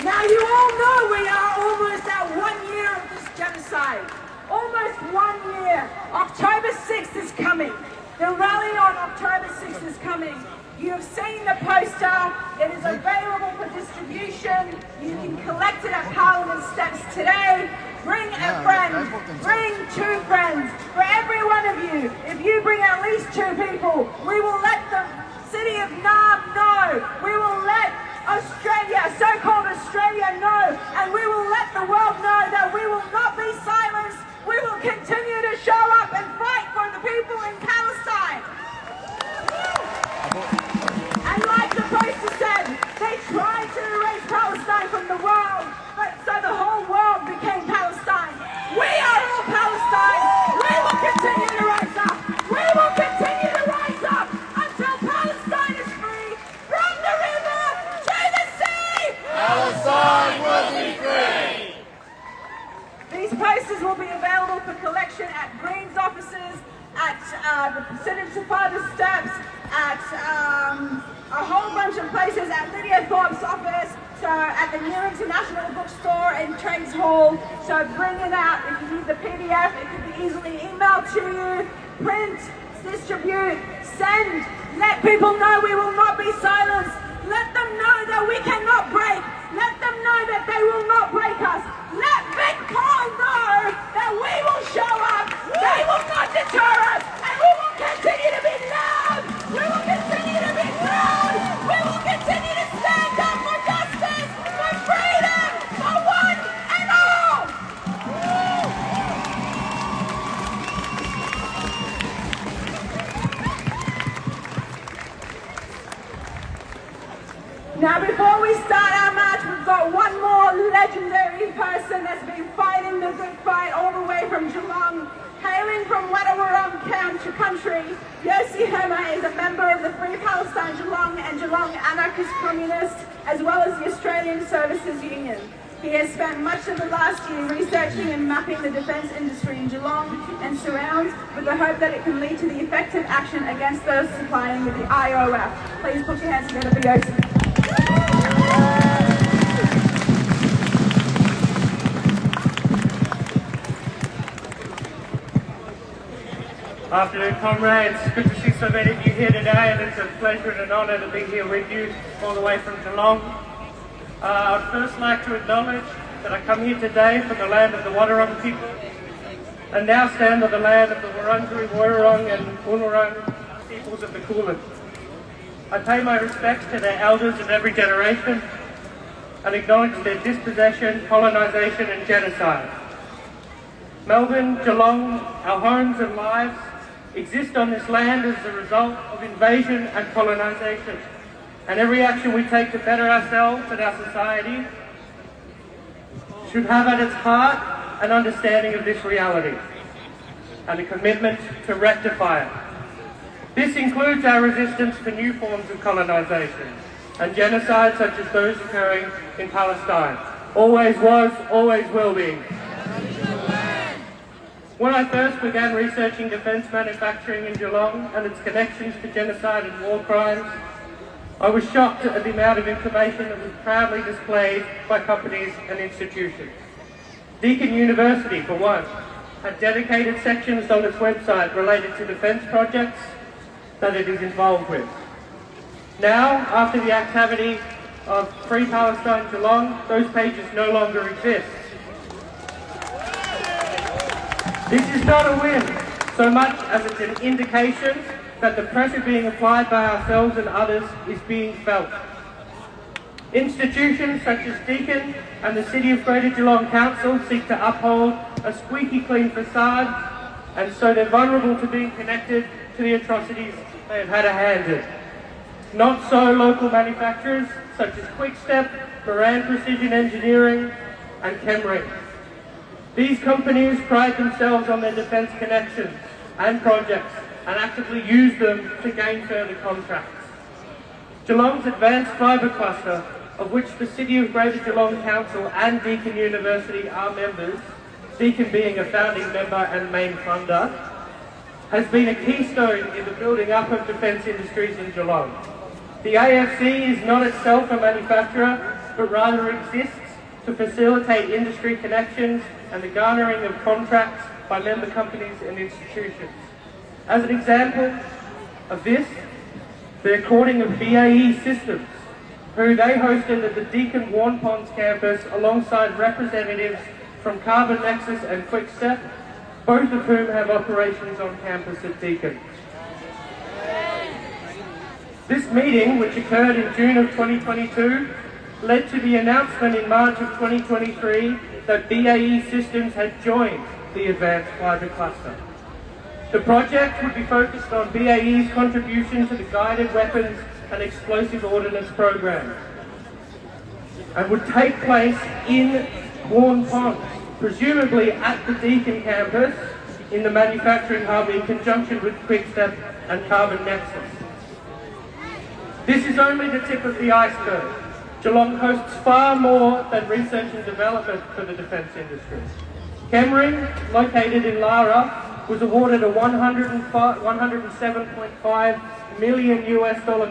Now you all know we are almost at 1 year of this genocide. Almost 1 year. October 6th is coming. The rally on October 6th is coming. You have seen the poster. It is available for distribution. You can collect it at Parliament steps today. Bring a friend. Bring 2 friends. For every one of you, if you bring at least 2 people, we will let the city of Naarm know. We will let Australia, so-called Australia, know. And we will let the world know that we will not be silenced. We will continue to show up and fight for the people in Palestine. And like the poster said, they tried to erase Palestine from the world, but so the whole world became Palestine. We are all Palestine. We will continue to rise up. We will continue to rise up until Palestine is free from the river to the sea. Palestine will be free. These posters will be available for collection at Green's offices, at the Senator Father steps, at a whole bunch of places, at Lydia Thorpe's office, so at the New International Bookstore in Trades Hall. So bring it out. If you need the PDF, it can be easily emailed to you. Print, distribute, send. Let people know we will not be silenced. Let them know that we cannot break. Let them know that they will not break us. Let Vic Paul know that we will show up. They will not deter us. And we will continue to be loud. We will continue to be proud. We will continue to stand up for justice, for freedom, for one and all. Now before we start our march, we've got one more legendary person that's been fighting the good fight all the way from Geelong. Hailing from Wadawurrung country, Yossi Herma is a member of the Free Palestine Geelong and Geelong Anarchist Communists, as well as the Australian Services Union. He has spent much of the last year researching and mapping the defence industry in Geelong and surrounds with the hope that it can lead to the effective action against those supplying with the IOF. Please put your hands together for Yossi. Afternoon, comrades. Good to see so many of you here today, and it's a pleasure and an honour to be here with you all the way from Geelong. I'd first like to acknowledge that I come here today from the land of the Wadawurrung people, and now stand on the land of the Wurundjeri, Woiwurrung and Unurung peoples of the Kulin. I pay my respects to their elders of every generation and acknowledge their dispossession, colonisation and genocide. Melbourne, Geelong, our homes and lives exist on this land as a result of invasion and colonisation. And every action we take to better ourselves and our society should have at its heart an understanding of this reality and a commitment to rectify it. This includes our resistance to new forms of colonisation and genocide such as those occurring in Palestine. Always was, always will be. When I first began researching defence manufacturing in Geelong and its connections to genocide and war crimes, I was shocked at the amount of information that was proudly displayed by companies and institutions. Deakin University, for one, had dedicated sections on its website related to defence projects that it is involved with. Now, after the activity of Free Palestine Geelong, those pages no longer exist. This is not a win, so much as it's an indication that the pressure being applied by ourselves and others is being felt. Institutions such as Deakin and the City of Greater Geelong Council seek to uphold a squeaky clean facade, and so they're vulnerable to being connected to the atrocities they have had a hand in. Not so local manufacturers such as Quickstep, Moran Precision Engineering and Chemring. These companies pride themselves on their defence connections and projects and actively use them to gain further contracts. Geelong's Advanced Fibre Cluster, of which the City of Greater Geelong Council and Deakin University are members, Deakin being a founding member and main funder, has been a keystone in the building up of defence industries in Geelong. The AFC is not itself a manufacturer, but rather exists to facilitate industry connections and the garnering of contracts by member companies and institutions. As an example of this, the recording of BAE Systems, who they hosted at the Deakin Warn Ponds campus alongside representatives from Carbon Nexus and Quickstep, both of whom have operations on campus at Deakin. This meeting, which occurred in June of 2022, led to the announcement in March of 2023 that BAE Systems had joined the Advanced Fibre Cluster. The project would be focused on BAE's contribution to the guided weapons and explosive ordnance program, and would take place in Warn Ponds, presumably at the Deakin campus in the manufacturing hub in conjunction with Quickstep and Carbon Nexus. This is only the tip of the iceberg. Geelong hosts far more than research and development for the defence industry. Chemring, located in Lara, was awarded a $107.5 million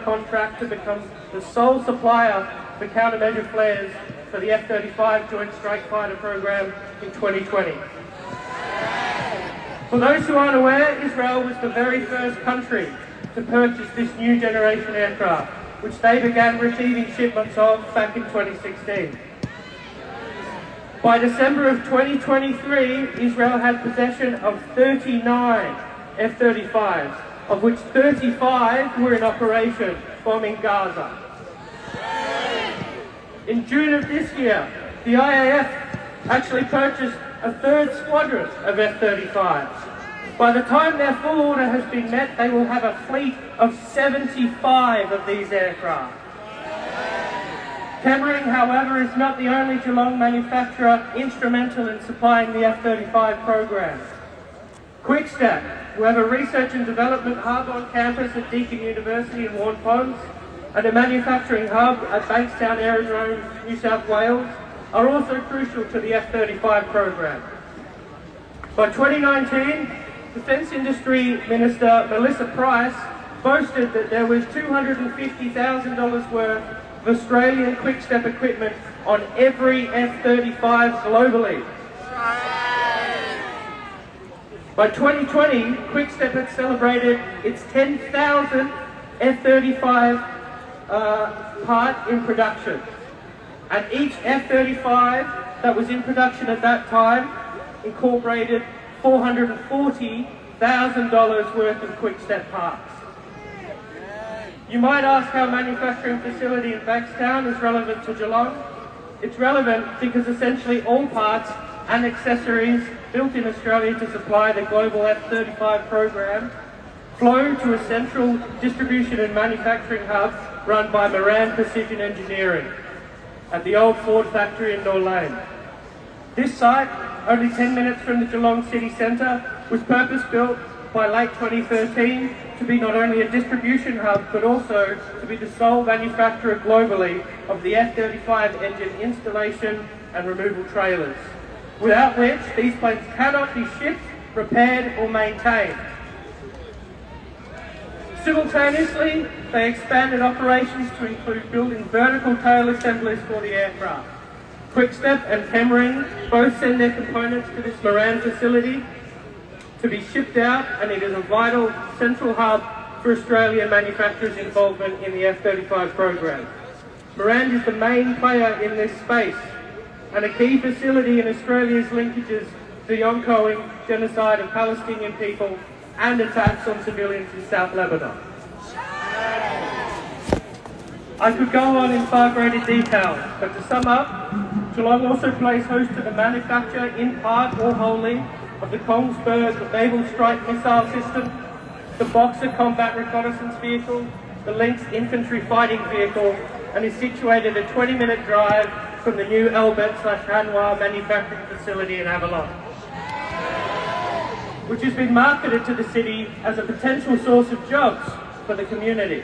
contract to become the sole supplier for countermeasure flares for the F-35 Joint Strike Fighter program in 2020. For those who aren't aware, Israel was the very first country to purchase this new generation aircraft, which they began receiving shipments of back in 2016. By December of 2023, Israel had possession of 39 F-35s, of which 35 were in operation bombing Gaza. In June of this year, the IAF actually purchased a third squadron of F-35s. By the time their full order has been met, they will have a fleet of 75 of these aircraft. Chemring, however, is not the only Geelong manufacturer instrumental in supplying the F-35 program. Quickstep, who have a research and development hub on campus at Deakin University in Warn Ponds, and a manufacturing hub at Bankstown Aerodrome, New South Wales, are also crucial to the F-35 program. By 2019, Defence Industry Minister Melissa Price boasted that there was $250,000 worth of Australian Quickstep equipment on every F-35 globally. By 2020, Quickstep had celebrated its 10,000th F-35 part in production. And each F-35 that was in production at that time incorporated $440,000 worth of Quickstep parts. You might ask how a manufacturing facility in Bankstown is relevant to Geelong. It's relevant because essentially all parts and accessories built in Australia to supply the global F-35 program flow to a central distribution and manufacturing hub run by Moran Precision Engineering at the old Ford factory in North Lane. This site, only 10 minutes from the Geelong city centre, was purpose-built by late 2013 to be not only a distribution hub but also to be the sole manufacturer globally of the F-35 engine installation and removal trailers, without which these planes cannot be shipped repaired or maintained. Simultaneously, they expanded operations to include building vertical tail assemblies for the aircraft. Quickstep and Chemring both send their components to this Moran facility to be shipped out, and it is a vital central hub for Australian manufacturers' involvement in the F-35 program. Moran is the main player in this space and a key facility in Australia's linkages to the ongoing genocide of Palestinian people and attacks on civilians in South Lebanon. I could go on in far greater detail, but to sum up, Geelong also plays host to the manufacture, in part or wholly, of the Kongsberg Naval Strike Missile System, the Boxer Combat Reconnaissance Vehicle, the Lynx Infantry Fighting Vehicle, and is situated a 20-minute drive from the new Albert/Hanwha manufacturing facility in Avalon, which has been marketed to the city as a potential source of jobs for the community.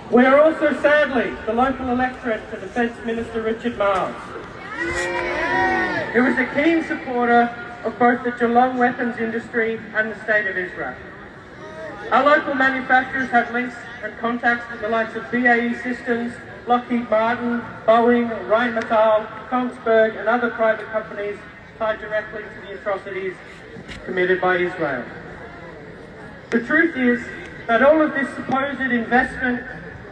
We are also, sadly, the local electorate to Defence Minister Richard Marles, who is a keen supporter of both the Geelong weapons industry and the State of Israel. Our local manufacturers have links and contacts with the likes of BAE Systems, Lockheed Martin, Boeing, Rheinmetall, Kongsberg and other private companies tied directly to the atrocities committed by Israel. The truth is that all of this supposed investment,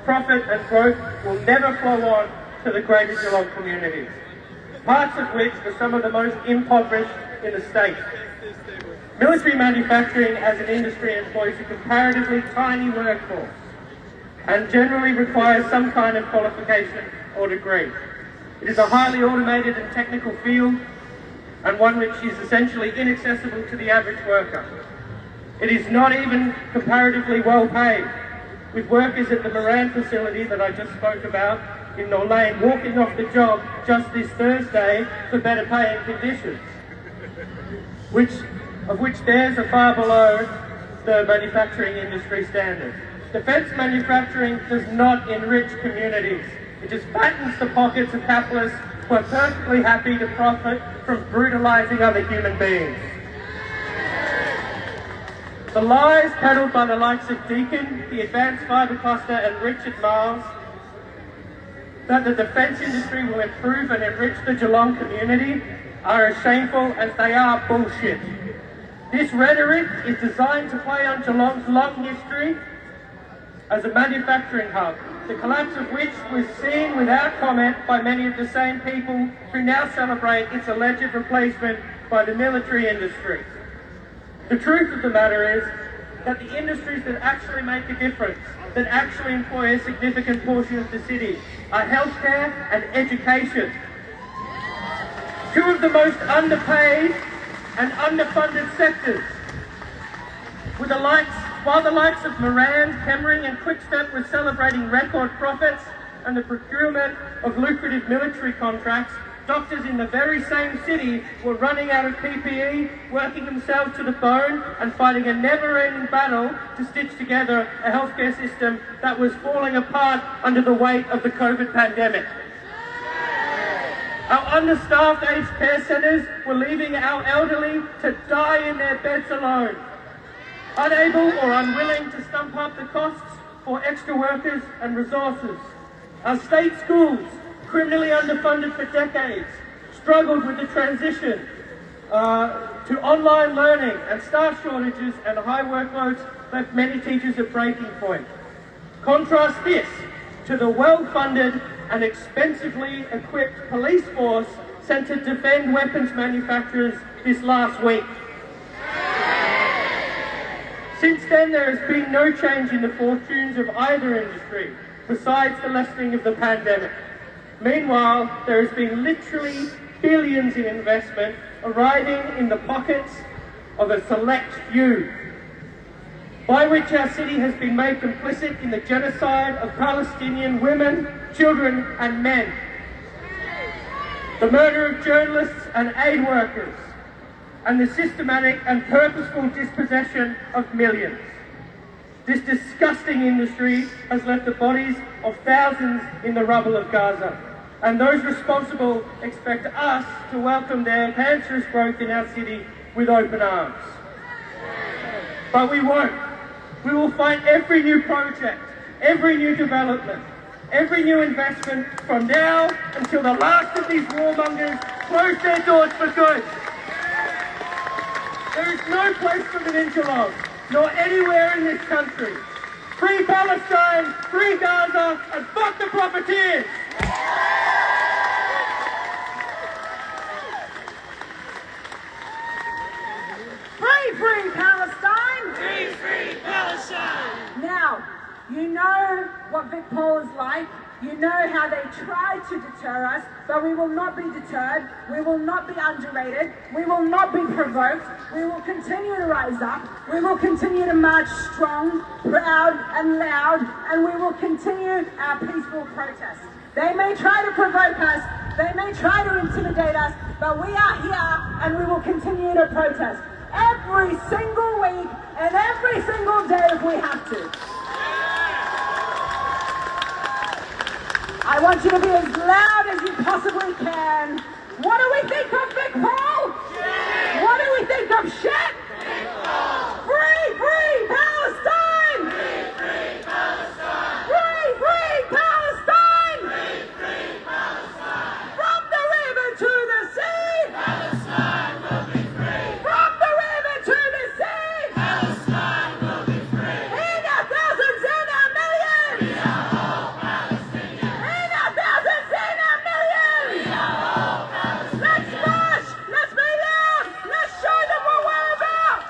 profit and growth will never flow on to the greater Geelong community, parts of which are some of the most impoverished in the state. Military manufacturing as an industry employs a comparatively tiny workforce and generally requires some kind of qualification or degree. It is a highly automated and technical field, and one which is essentially inaccessible to the average worker. It is not even comparatively well paid, with workers at the Moran facility that I just spoke about in Norlane walking off the job just this Thursday for better pay and conditions, of which theirs are far below the manufacturing industry standard. Defence manufacturing does not enrich communities. It just fattens the pockets of capitalists who are perfectly happy to profit from brutalising other human beings. The lies peddled by the likes of Deakin, the Advanced Fibre Cluster and Richard Marles that the defence industry will improve and enrich the Geelong community are as shameful as they are bullshit. This rhetoric is designed to play on Geelong's long history as a manufacturing hub, the collapse of which was seen without comment by many of the same people who now celebrate its alleged replacement by the military industry. The truth of the matter is that the industries that actually make a difference, that actually employ a significant portion of the city, are healthcare and education. Two of the most underpaid and underfunded sectors. While the likes of Moran, Chemring and Quickstep were celebrating record profits and the procurement of lucrative military contracts, doctors in the very same city were running out of PPE, working themselves to the bone and fighting a never-ending battle to stitch together a healthcare system that was falling apart under the weight of the COVID pandemic. Our understaffed aged care centres were leaving our elderly to die in their beds alone, unable or unwilling to stump up the costs for extra workers and resources. Our state schools, criminally underfunded for decades, struggled with the transition to online learning, and staff shortages and high workloads left many teachers at breaking point. Contrast this to the well-funded and expensively equipped police force sent to defend weapons manufacturers this last week. Since then, there has been no change in the fortunes of either industry, besides the lessening of the pandemic. Meanwhile, there has been literally billions in investment arriving in the pockets of a select few, by which our city has been made complicit in the genocide of Palestinian women, children and men, the murder of journalists and aid workers, and the systematic and purposeful dispossession of millions. This disgusting industry has left the bodies of thousands in the rubble of Gaza, and those responsible expect us to welcome their cancerous growth in our city with open arms. But we won't. We will fight every new project, every new development, every new investment from now until the last of these warmongers close their doors for good. There is no place for Peninsula, nor anywhere in this country. Free Palestine, free Gaza, and fuck the profiteers! Free Palestine! Free Palestine! Now, you know what Vic Paul is like. You know how they try to deter us, but we will not be deterred. We will not be underrated. We will not be provoked. We will continue to rise up. We will continue to march strong, proud and loud, and we will continue our peaceful protest. They may try to provoke us. They may try to intimidate us, but we are here and we will continue to protest every single week and every single day if we have to. I want you to be as loud as you possibly can. What do we think of Vic Paul? What do we think of shit? Free Palestine! Free Palestine! Free Palestine! Free Palestine! From the river to the sea! Palestine will be free! From the river to the sea! Palestine will be free! In our thousands and our millions! We are all Palestinians! In our thousands and our millions! We are all Palestinians! Let's march! Let's be loud! Let's show them what we're about!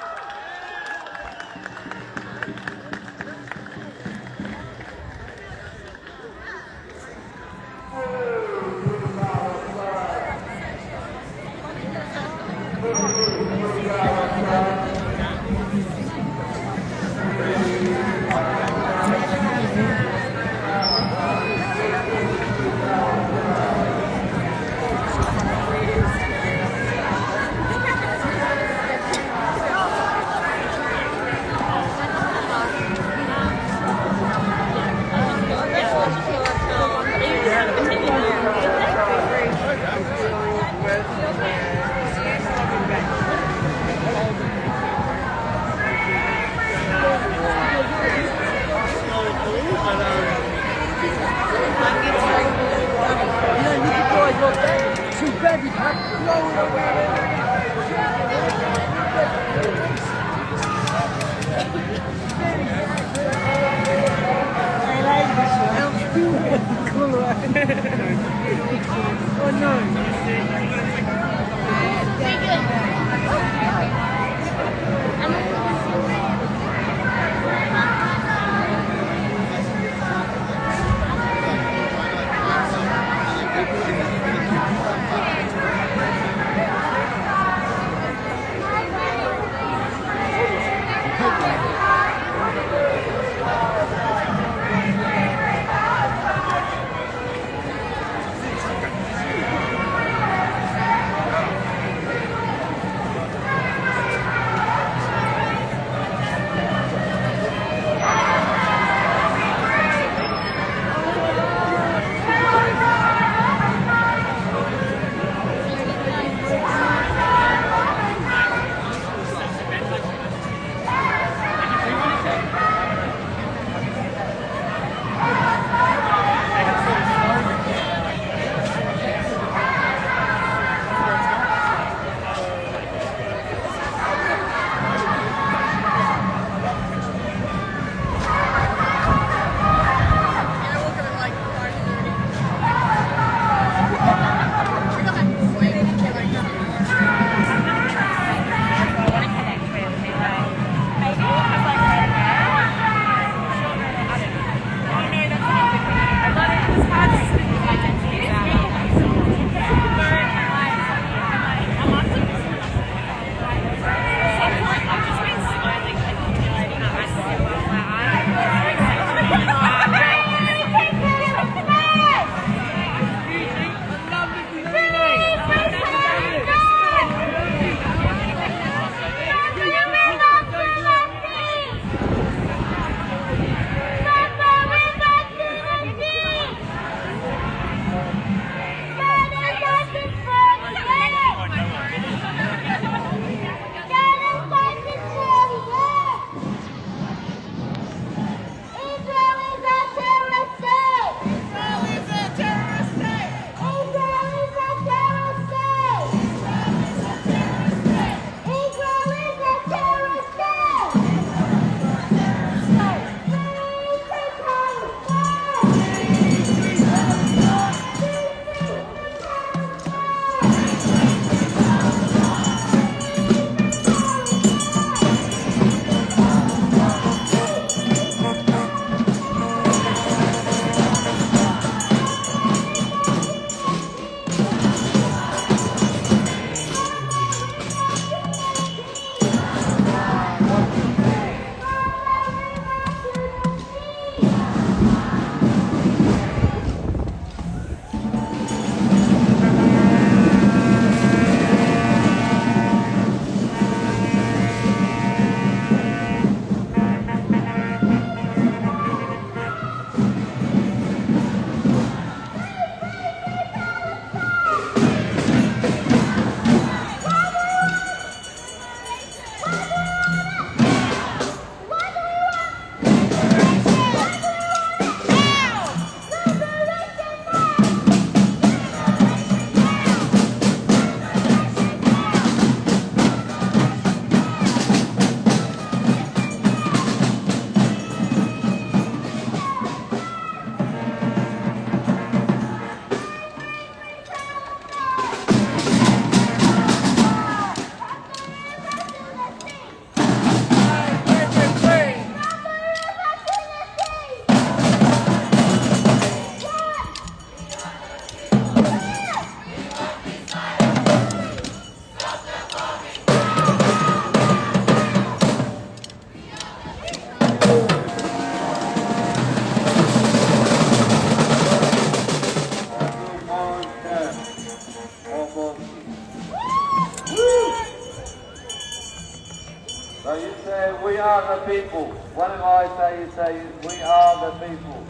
So you say, we are the people. Whatever I say, you say, we are the people.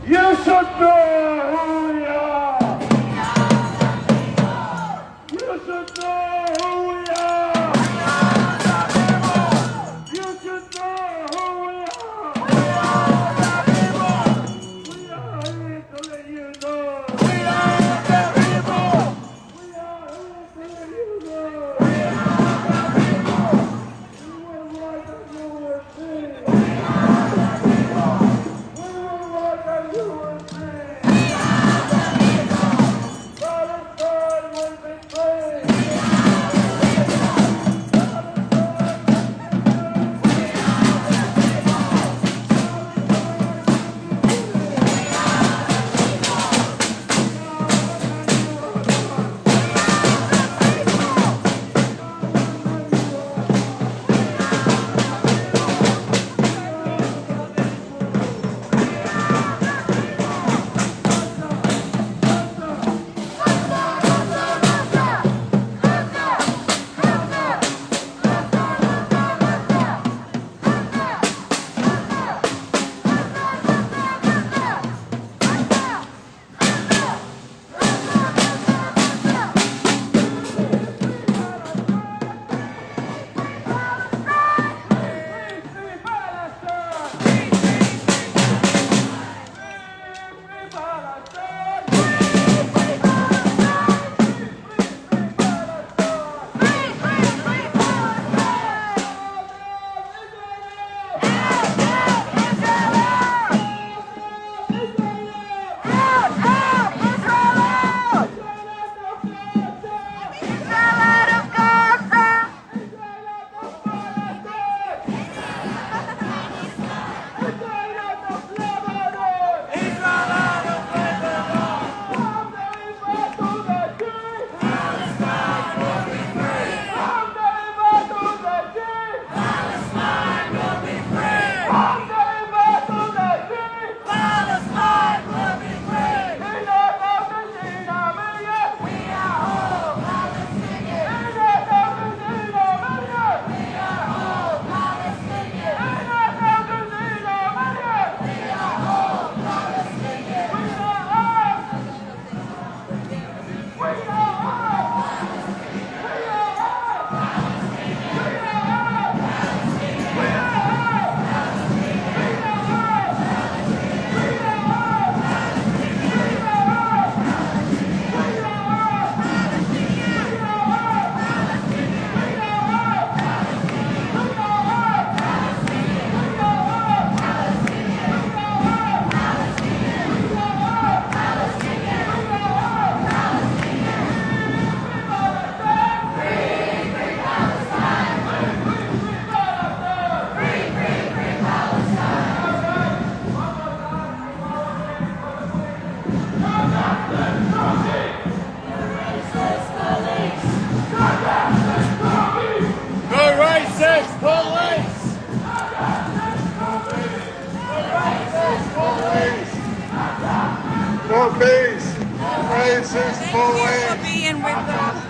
You should know who we are. You should know who we are. You should know who we are. We are here to let you know. We are the people. We are here to let you know. We are the people. We will work as you will see. We are the people. We will work as you will see. We are the people. Palestine will be free. For peace, racist police. Being with us.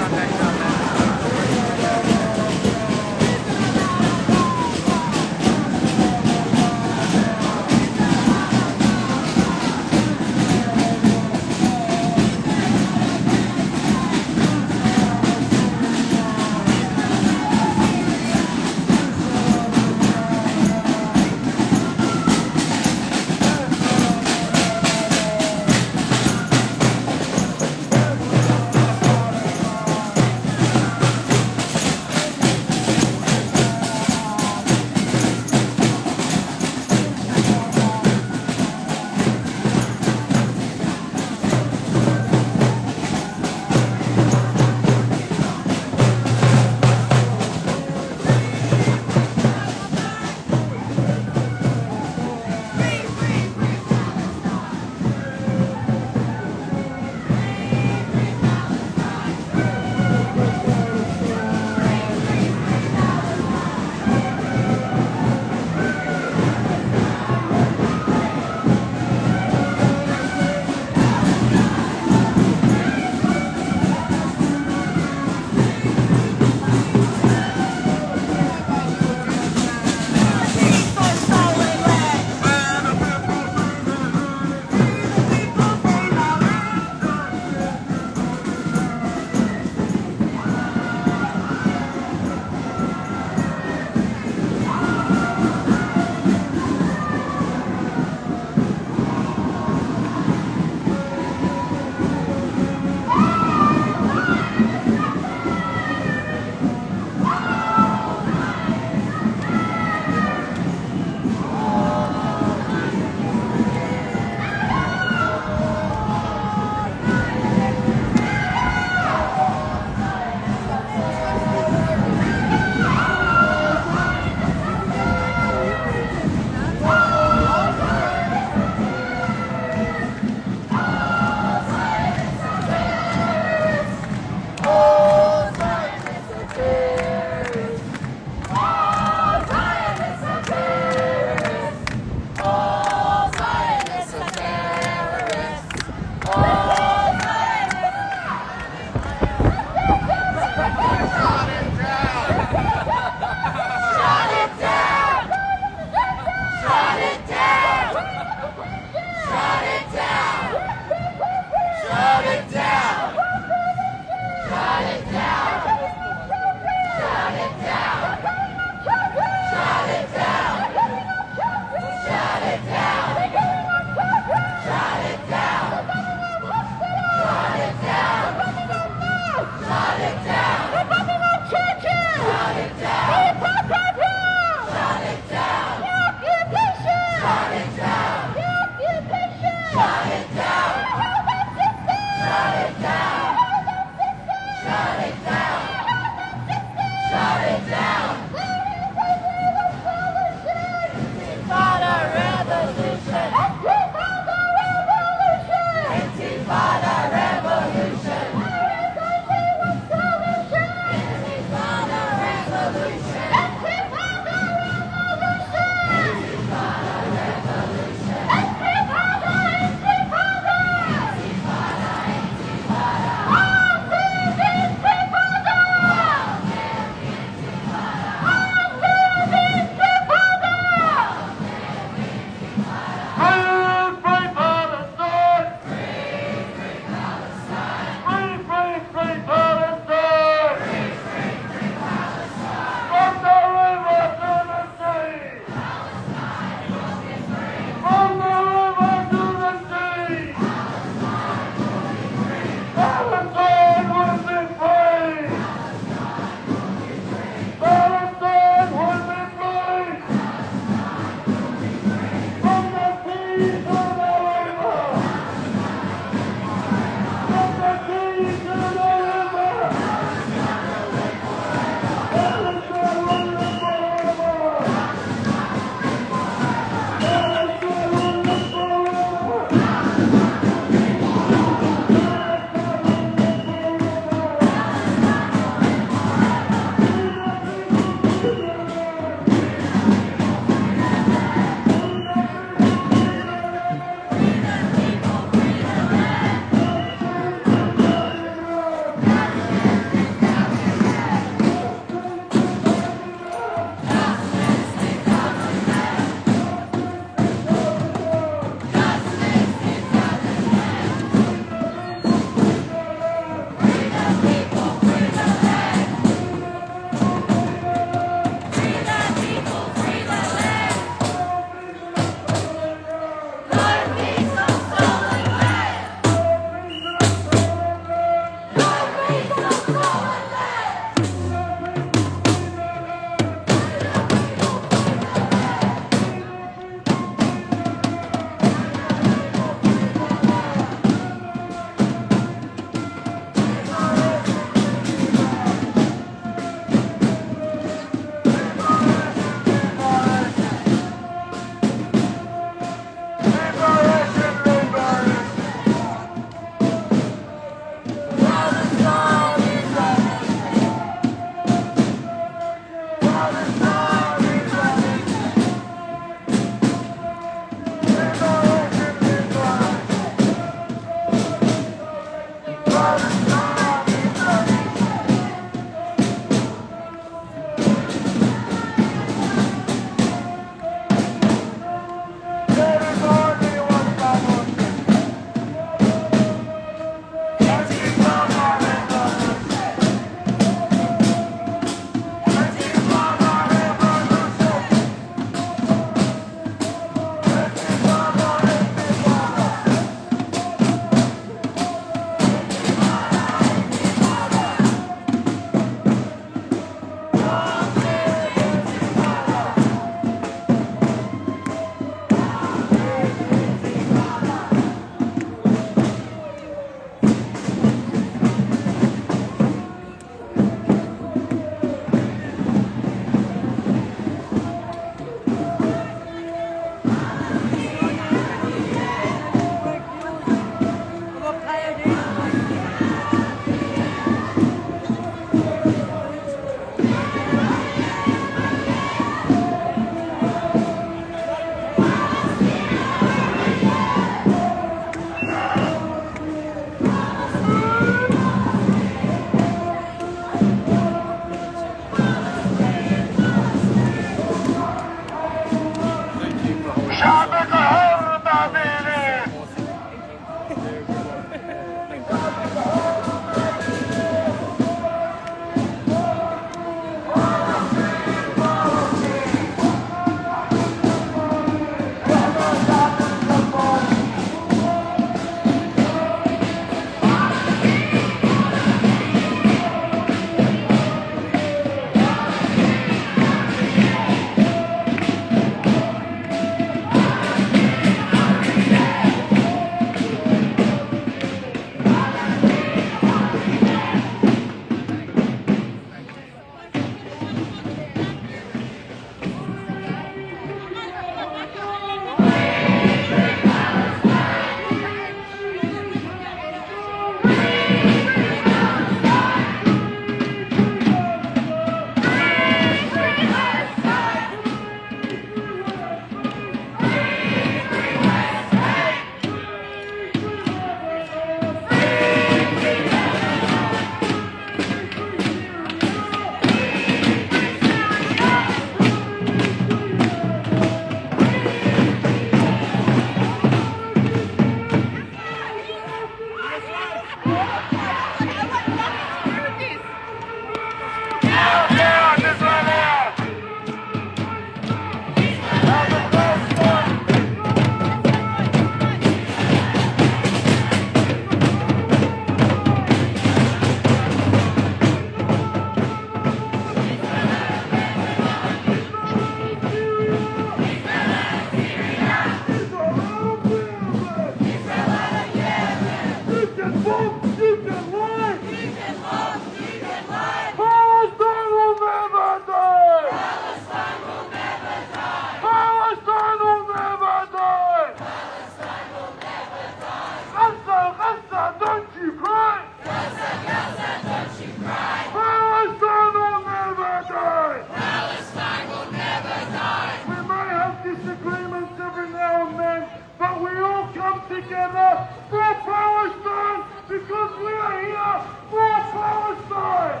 together for Palestine because we are here for Palestine.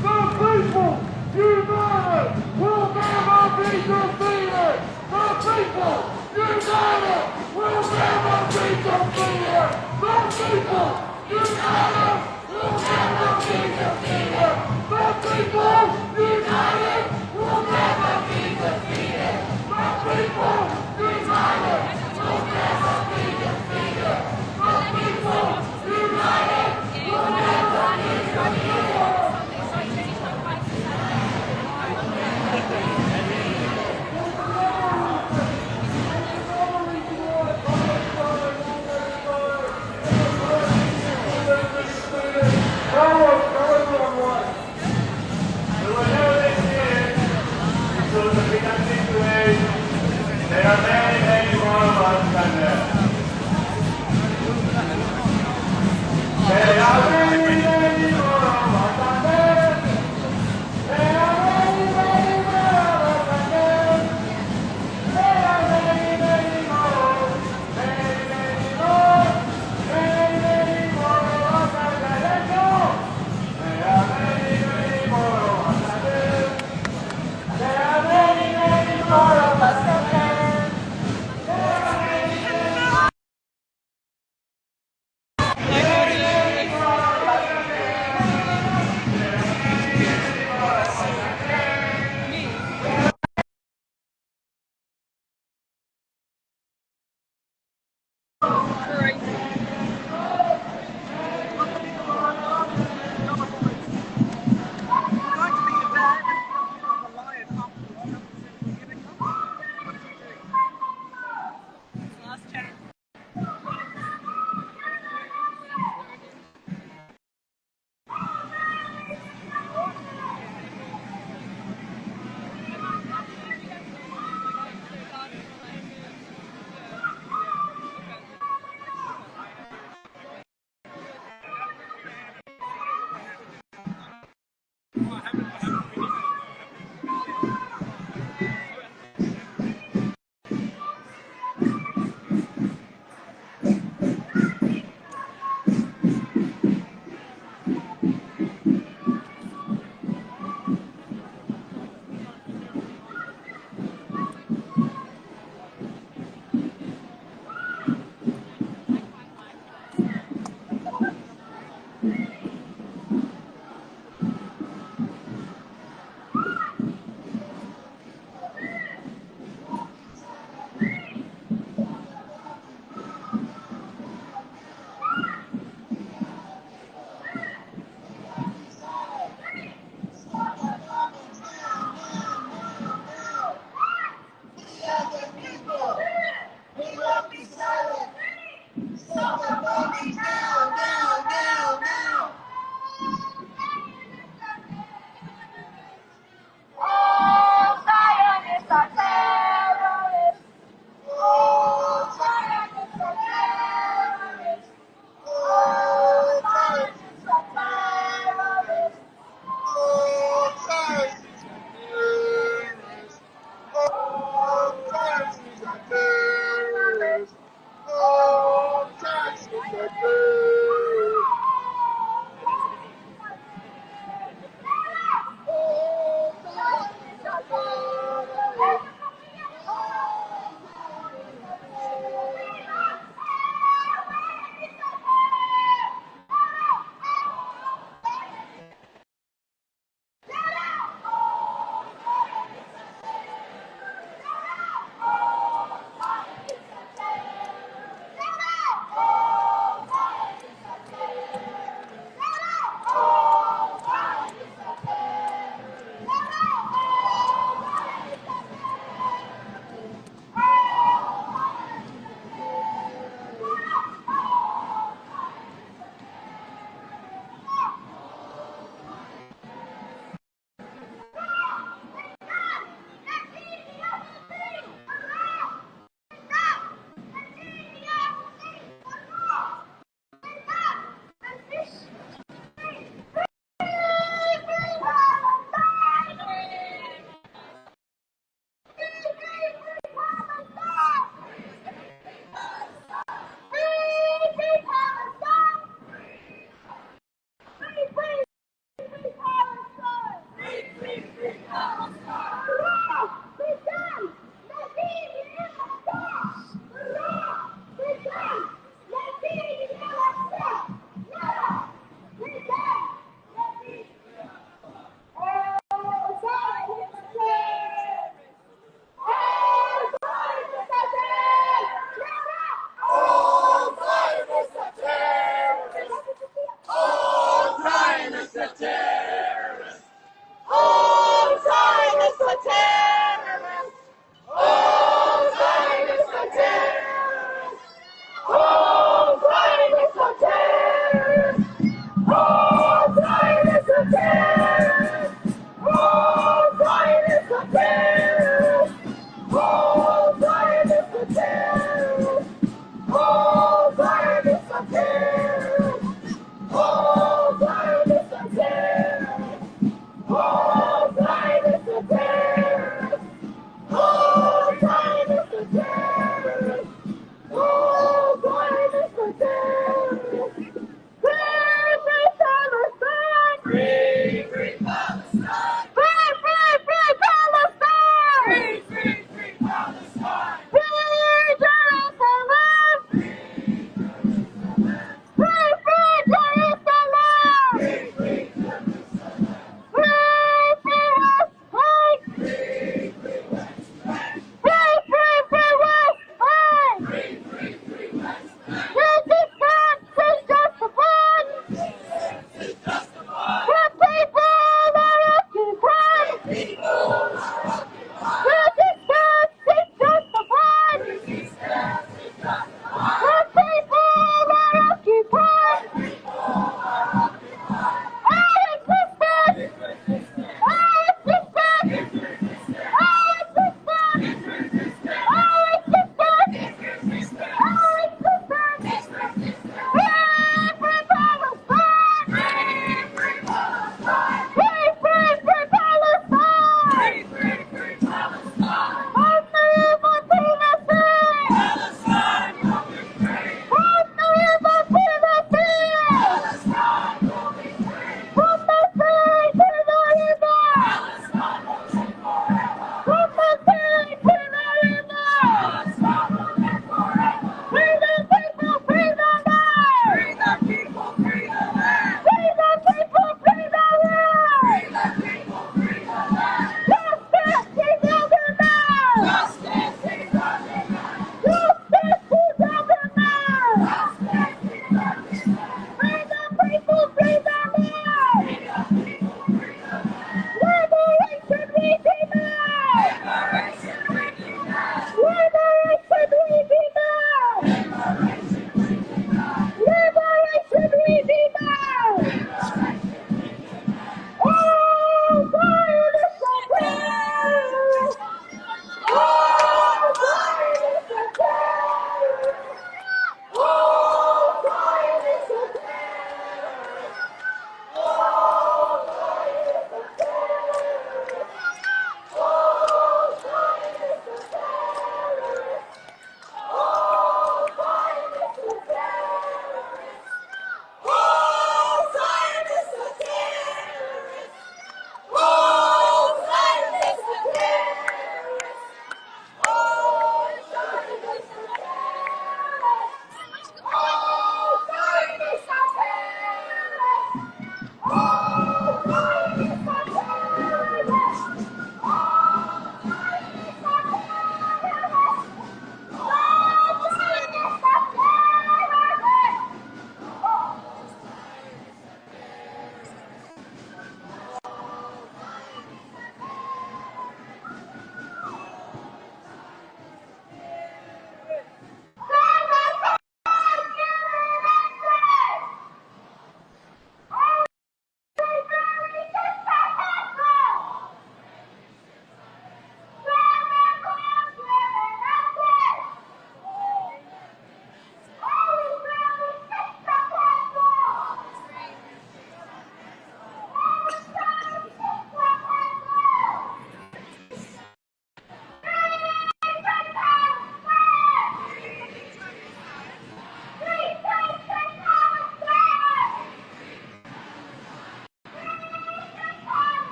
The people united will never be defeated. The people united will never be defeated. The people united will never be defeated. The people united will never be defeated. The people united will never be defeated. The people united will never be defeated. There are many, many more of us than there. There are many, many more of us than there. There are many, many more of us than there. There are many, many more. Many, many more. Many, many more of us than there. Let's go. There are many, many more of us than there. There are many, many more of us than there.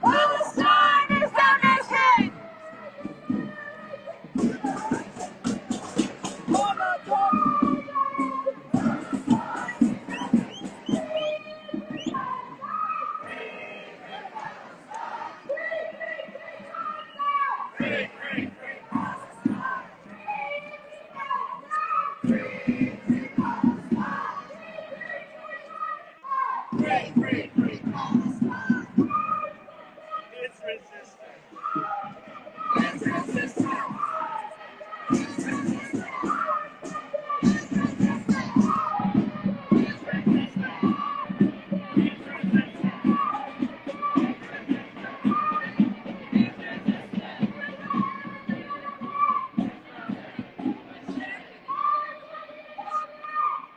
Palestine is our nation! It's resistance.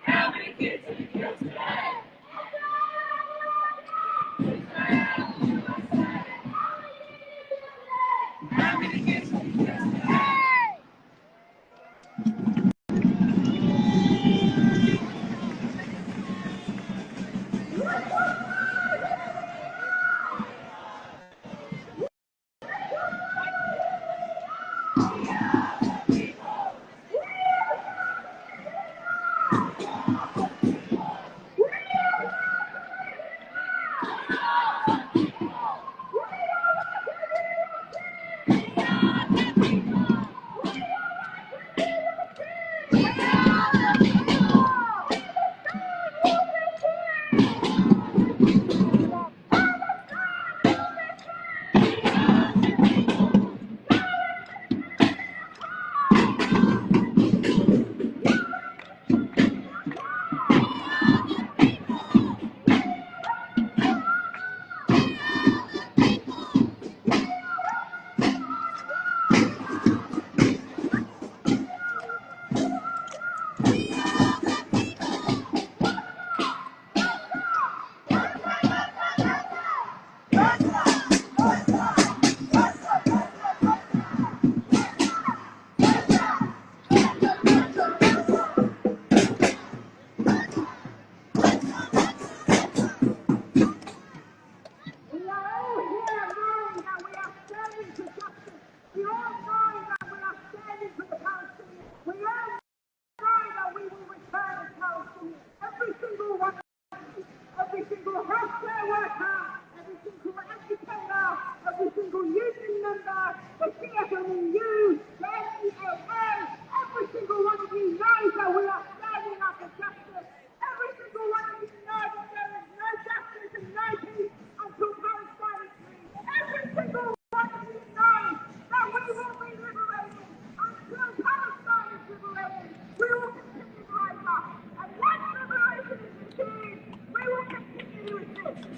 How many kids have you killed today? How many kids have you killed today? meaning you, me, and every single one of you knows that we are standing up for justice. Every single one of you knows that there is no justice and no peace until Palestine is free. Every single one of you knows that we will be liberated until Palestine is liberated. We will continue to rise up. And once liberation is achieved, we will continue to resist.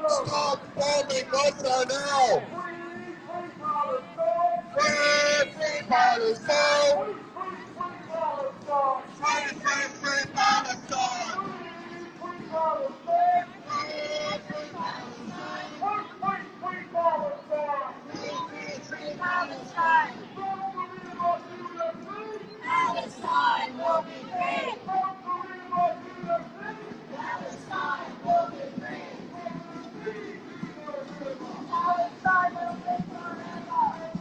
Stop bombing Gaza now! Free Palestine! Free Palestine! Palestine will be free. Palestine will be free. Palestine will live forever.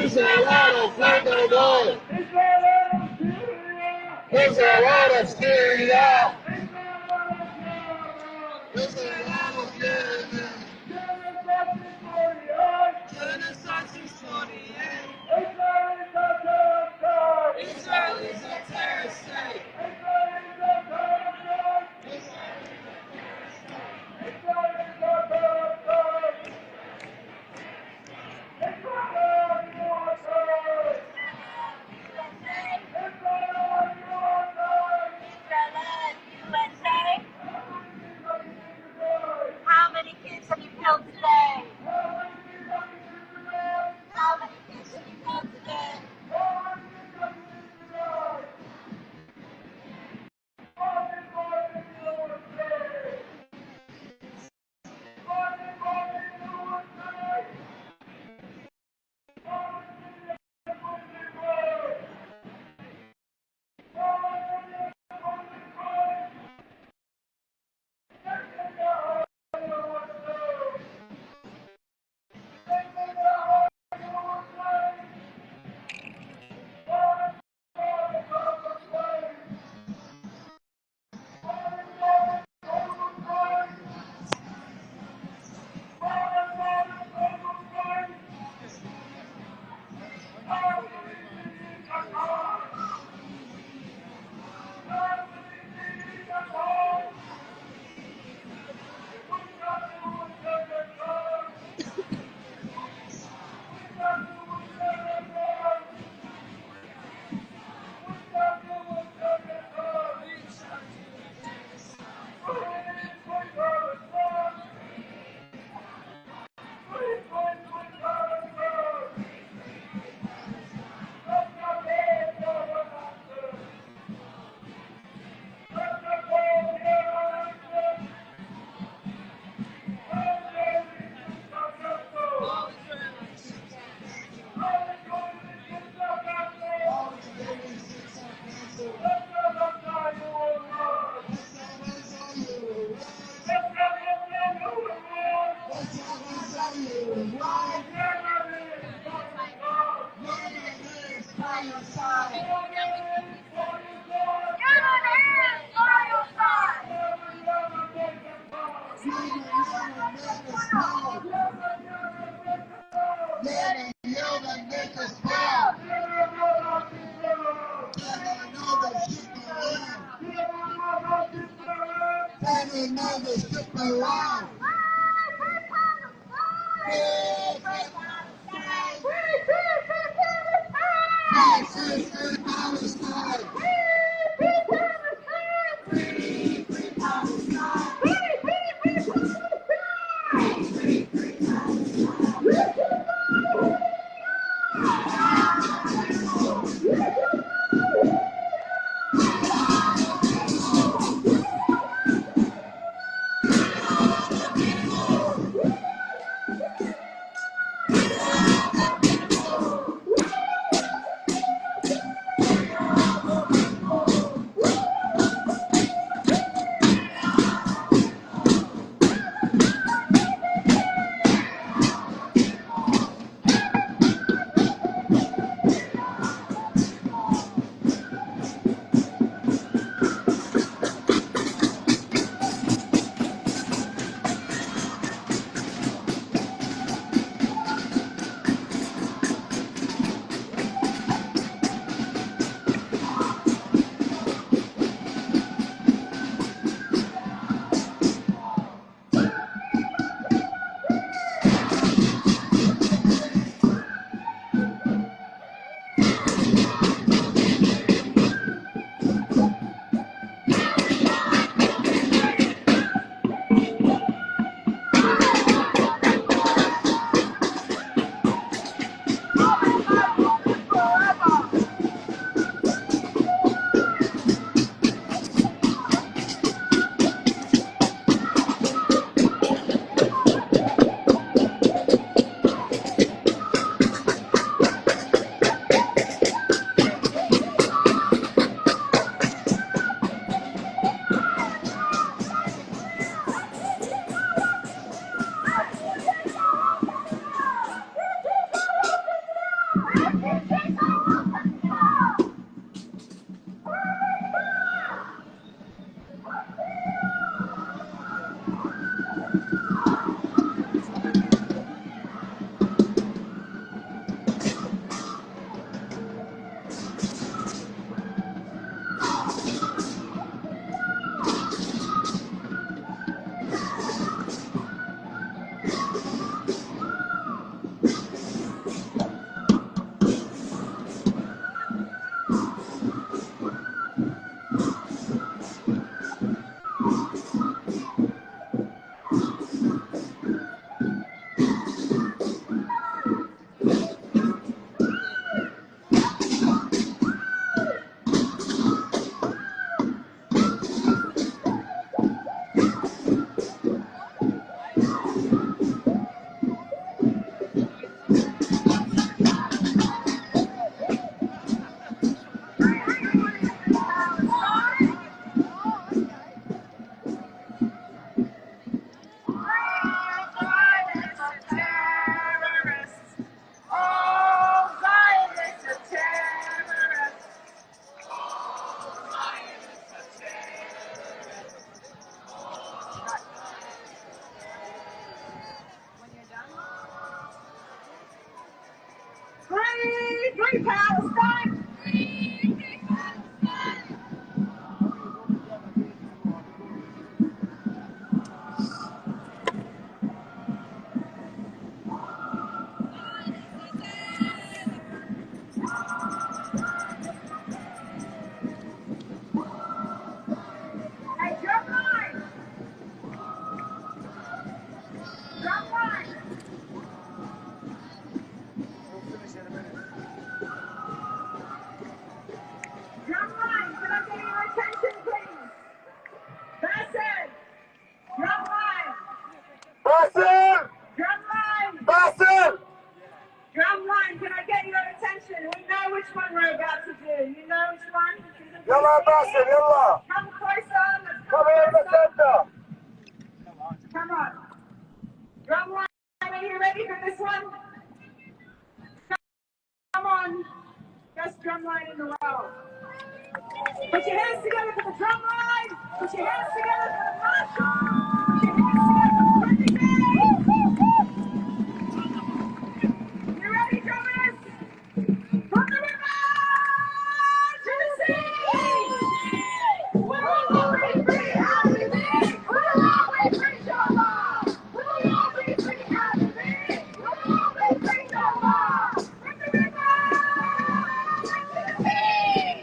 Israel flank the north. Israel of Syria. Israel of Yemen. Genocide since 48. Israel is a terrorist state. How many kids have you killed today? How many kids have you killed today? Free Palestine! Free Palestine! Hey, drumline! Drumline! Drumline, can I get your attention, please? Bassett! Drumline! Bassett! Drumline! Bassett! Drumline, can I get your attention? We know which one we're about to do. You know which one? Yalla Bassett, yalla! Come closer. Let's Come here in the closer. center! Come on. Drumline, are you ready for this one? Come on. Just drumline in a row. Put your hands together for the drumline. Put your hands together for the marshal. Put your hands together for the renegade. You ready, drummers? From the river to the sea. We'll all be free, happy me. We'll all be free, Shalom. We'll all be free, happy me. We'll all be free, Shalom. From the river to the sea.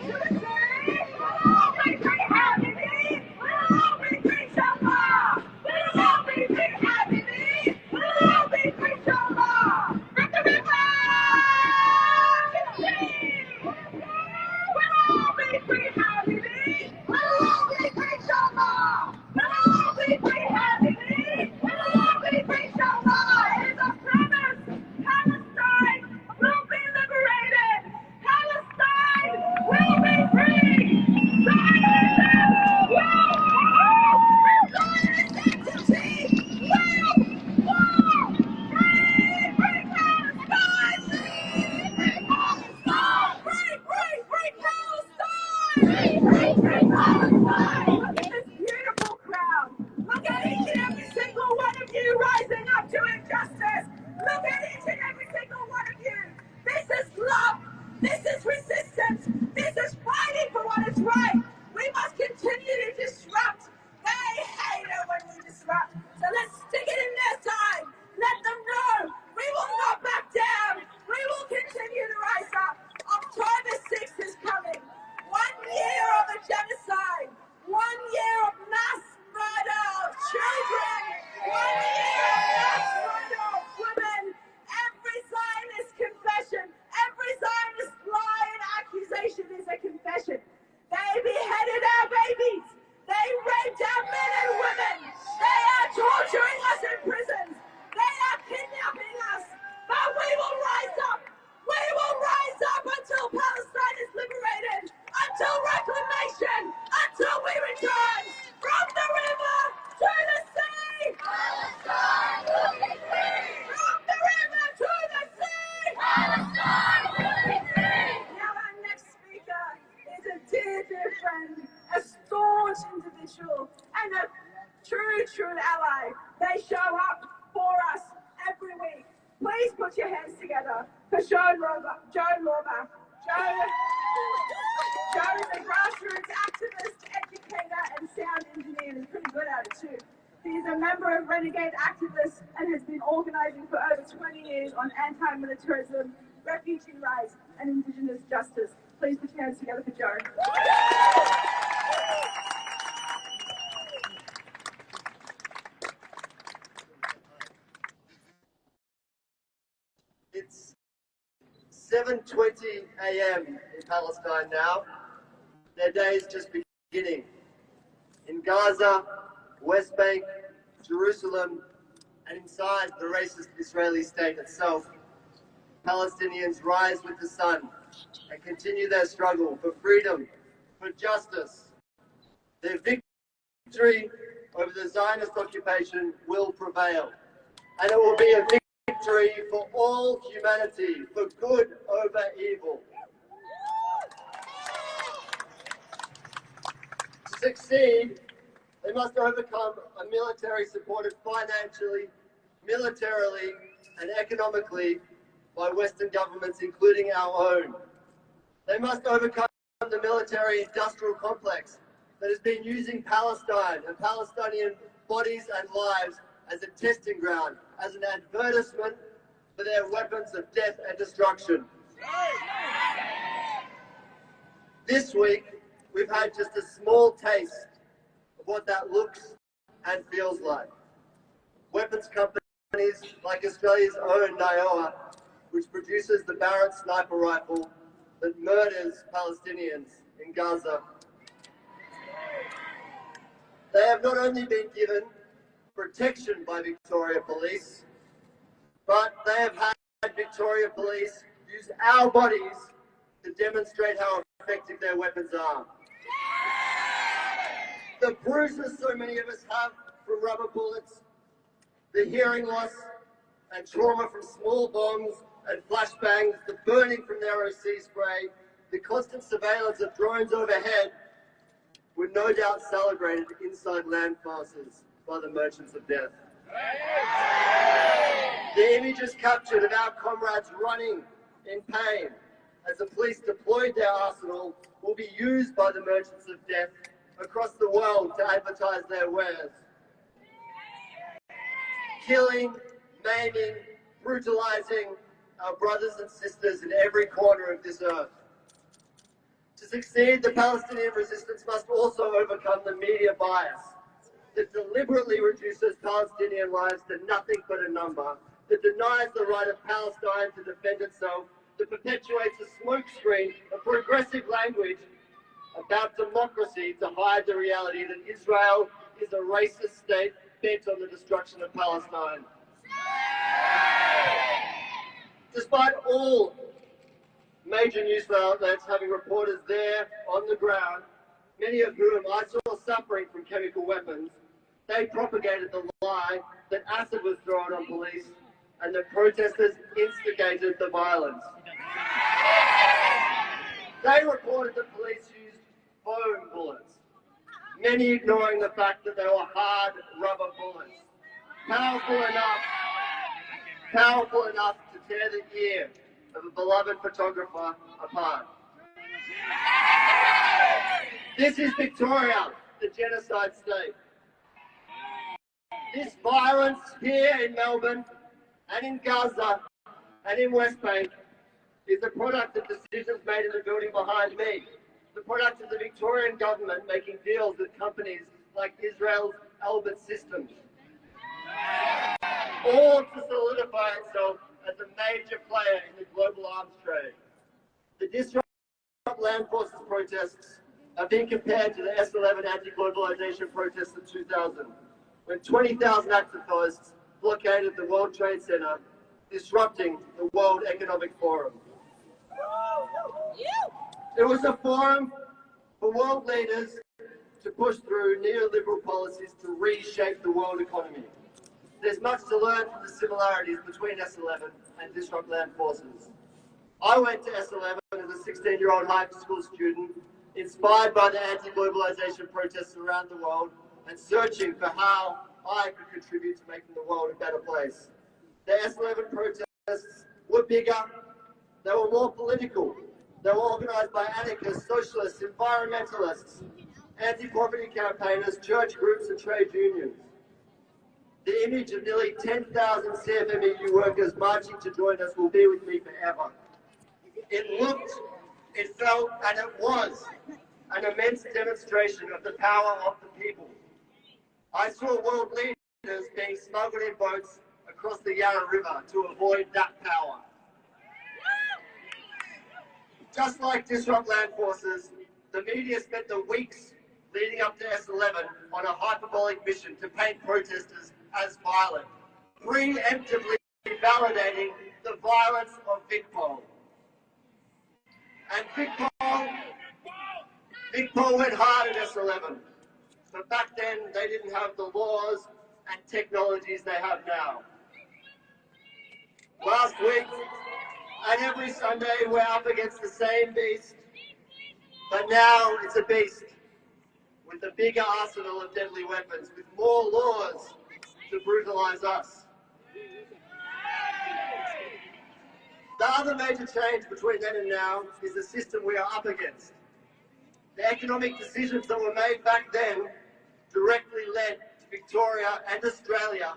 To the sea. We'll all be free, happy me. We'll all be free, Shalom. We'll all be free, happy me. We'll all be free, Shalom. From the river to the sea. We'll all be free, happy me. We'll all be free, Shalom. We'll all be free, happy me. We'll all be free, Shalom. It is a promise. Palestine will be liberated. Palestine will be free. Zionism will fall. Zionist entity will fall. Free, free Palestine. Free Palestine. Free Palestine. Free Palestine. Look at this beautiful crowd. Look at each and every single one of you rising up to injustice. Look at each and every single one of you. This is love. This is resistance. This is fighting for what is right. We must continue to disrupt. They hate it when we disrupt. So let's stick it in their side. Let them know we will not back down. We will continue to rise up. October 6th is coming. 1 year of a genocide. 1 year of mass murder of children. 1 year of mass murder of women. Every Zionist confession, every Zionist lie and accusation is a confession. They beheaded our babies. They raped our men and women. They are torturing us in prisons. They are kidnapping us. But we will rise up. We will rise up until Palestine is liberated. Until reclamation. Until we return from the river to the sea. Palestine will be free. From the river to the sea. Palestine will be free. Now our next speaker is a dear, dear friend, a staunch individual, and a true, true ally. They show up for us every week. Please put your hands together for Joe Lorber. Joe is a grassroots activist, educator, and sound engineer, and is pretty good at it too. He is a member of Renegade Activists and has been organizing for over 20 years on anti-militarism, refugee rights, and Indigenous justice. Please put your hands together for Joe. It's 7:20 a.m. in Palestine now. Their day is just beginning. In Gaza, West Bank, Jerusalem, and inside the racist Israeli state itself, Palestinians rise with the sun and continue their struggle for freedom, for justice. Their victory over the Zionist occupation will prevail, and it will be a victory for all humanity, for good over evil. To succeed, they must overcome a military supported financially, militarily, and economically by Western governments, including our own. They must overcome the military-industrial complex that has been using Palestine and Palestinian bodies and lives as a testing ground, as an advertisement for their weapons of death and destruction. This week, we've had just a small taste of what that looks and feels like. Weapons companies like Australia's own Naoa, which produces the Barrett sniper rifle that murders Palestinians in Gaza. They have not only been given protection by Victoria Police, but they have had Victoria Police use our bodies to demonstrate how effective their weapons are. The bruises so many of us have from rubber bullets, the hearing loss and trauma from small bombs and flashbangs, the burning from narrow sea spray, the constant surveillance of drones overhead were no doubt celebrated inside land forces by the merchants of death. The images captured of our comrades running in pain as the police deployed their arsenal will be used by the merchants of death across the world to advertise their wares. Killing, maiming, brutalizing our brothers and sisters in every corner of this earth. To succeed, the Palestinian resistance must also overcome the media bias that deliberately reduces Palestinian lives to nothing but a number, that denies the right of Palestine to defend itself, that perpetuates a smokescreen of progressive language about democracy to hide the reality that Israel is a racist state bent on the destruction of Palestine. Despite all major news outlets having reporters there on the ground, many of whom I saw suffering from chemical weapons, they propagated the lie that acid was thrown on police and that protesters instigated the violence. They reported that police used foam bullets, many ignoring the fact that they were hard rubber bullets, powerful enough to tear the ear of a beloved photographer apart. This is Victoria, the genocide state. This violence here in Melbourne and in Gaza and in West Bank is the product of decisions made in the building behind me, the product of the Victorian government making deals with companies like Israel's Albert Systems, all to solidify itself as a major player in the global arms trade. The Disrupt Land Forces protests are being compared to the S11 anti-globalization protests of 2000, when 20,000 activists blockaded the World Trade Center, disrupting the World Economic Forum. It was a forum for world leaders to push through neoliberal policies to reshape the world economy. There's much to learn from the similarities between S11 and Disrupt Land Forces. I went to S11 as a 16-year-old high school student, inspired by the anti-globalization protests around the world and searching for how I could contribute to making the world a better place. The S11 protests were bigger, they were more political, they were organized by anarchists, socialists, environmentalists, anti-poverty campaigners, church groups and trade unions. The image of nearly 10,000 CFMEU workers marching to join us will be with me forever. It looked, it felt, and it was an immense demonstration of the power of the people. I saw world leaders being smuggled in boats across the Yarra River to avoid that power. Just like Disrupt Land Forces, the media spent the weeks leading up to S11 on a hyperbolic mission to paint protesters as violent, preemptively validating the violence of VicPol. And VicPol went hard at S11, but back then they didn't have the laws and technologies they have now. Last week, and every Sunday, we're up against the same beast, but now it's a beast with a bigger arsenal of deadly weapons, with more laws to brutalize us. The other major change between then and now is the system we are up against. The economic decisions that were made back then directly led to Victoria and Australia's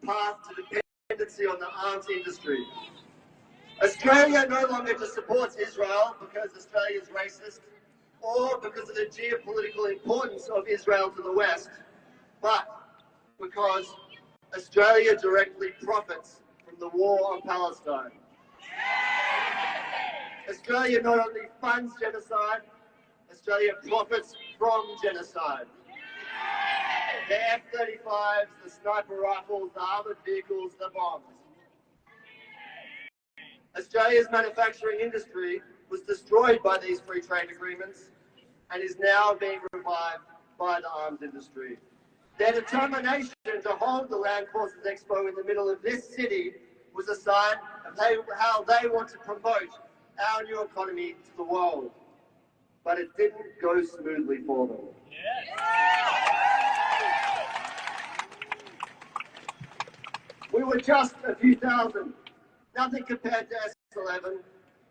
path to dependency on the arms industry. Australia no longer just supports Israel because Australia is racist or because of the geopolitical importance of Israel to the West, but because Australia directly profits from the war on Palestine. Australia not only funds genocide, Australia profits from genocide. The F-35s, the sniper rifles, the armoured vehicles, the bombs. Australia's manufacturing industry was destroyed by these free trade agreements and is now being revived by the arms industry. Their determination to hold the Land Forces Expo in the middle of this city was a sign of how they want to promote our new economy to the world. But it didn't go smoothly for them. We were just a few thousand, nothing compared to S-11,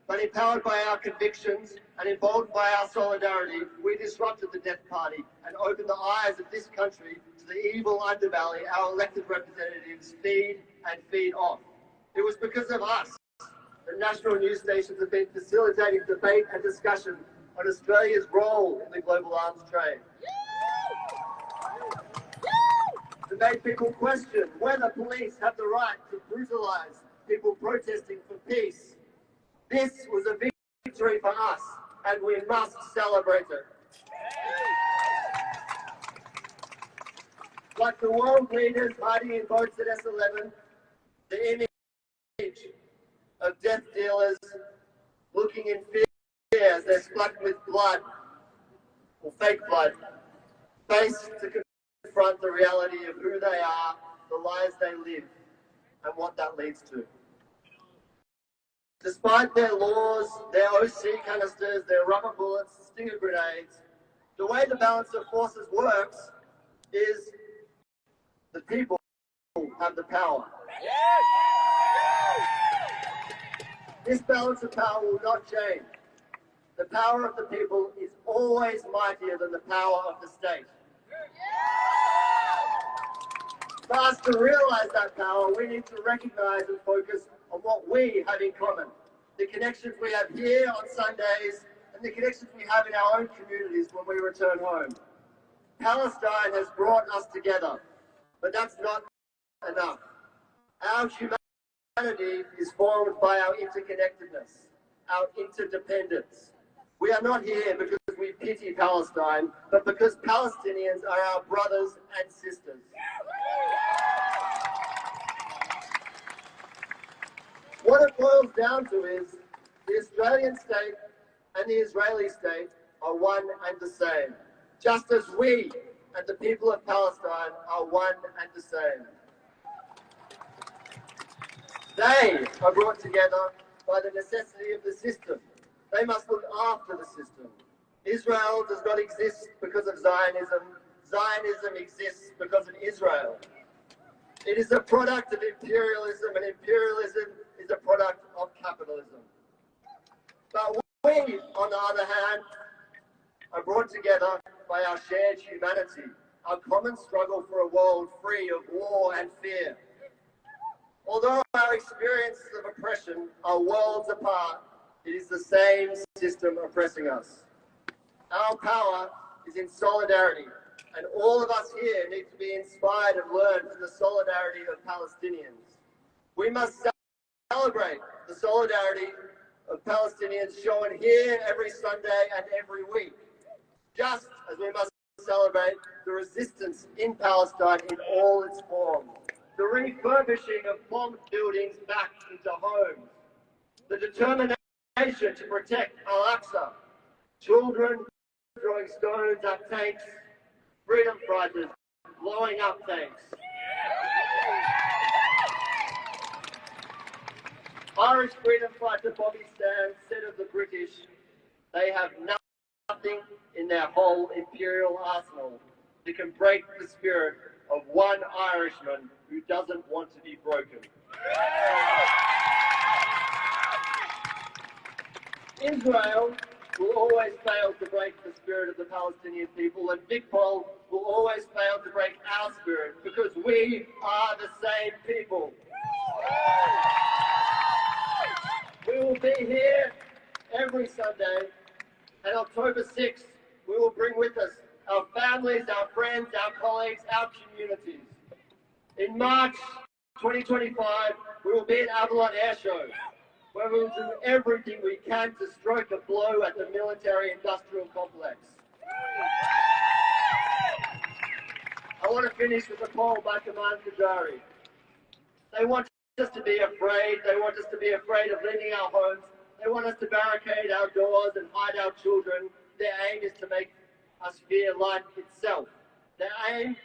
but empowered by our convictions and emboldened by our solidarity, we disrupted the death party and opened the eyes of this country to the evil underbelly our elected representatives feed and feed off. It was because of us that national news stations have been facilitating debate and discussion on Australia's role in the global arms trade. To make people question whether police have the right to brutalise people protesting for peace. This was a victory for us, and we must celebrate it. Like the world leaders hiding in boats at S-11, the image of death dealers looking in fear as they're splattered with blood, or fake blood, face to confront the reality of who they are, the lives they live, and what that leads to. Despite their laws, their OC canisters, their rubber bullets, stinger grenades, the way the balance of forces works is the people have the power. This balance of power will not change. The power of the people is always mightier than the power of the state. For us to realize that power, we need to recognize and focus on what we have in common. The connections we have here on Sundays and the connections we have in our own communities when we return home. Palestine has brought us together, but that's not enough. Our humanity is formed by our interconnectedness, our interdependence. We are not here because we pity Palestine, but because Palestinians are our brothers and sisters. What it boils down to is the Australian state and the Israeli state are one and the same, just as we and the people of Palestine are one and the same. They are brought together by the necessity of the system. They must look after the system. Israel does not exist because of Zionism. Zionism exists because of Israel. It is a product of imperialism, and imperialism is a product of capitalism. But we, on the other hand, are brought together by our shared humanity, our common struggle for a world free of war and fear. Although our experiences of oppression are worlds apart, it is the same system oppressing us. Our power is in solidarity, and all of us here need to be inspired and learn from the solidarity of Palestinians. We must celebrate the solidarity of Palestinians shown here every Sunday and every week, just as we must celebrate the resistance in Palestine in all its forms, the refurbishing of bombed buildings back into homes, the determination to protect Al-Aqsa, children throwing stones at tanks, freedom fighters blowing up tanks. Irish freedom fighter Bobby Sands said of the British, they have nothing in their whole imperial arsenal that can break the spirit of one Irishman who doesn't want to be broken. Israel will always fail to break the spirit of the Palestinian people, and Big Pol will always fail to break our spirit, because we are the same people. We will be here every Sunday, and October 6th, we will bring with us our families, our friends, our colleagues, our communities. In March 2025, we will be at Avalon Air Show, where we will do everything we can to strike a blow at the military-industrial complex. I want to finish with a poem by Kaman Kajari. They want us to be afraid. They want us to be afraid of leaving our homes. They want us to barricade our doors and hide our children. Their aim is to make us fear life itself. Their aim,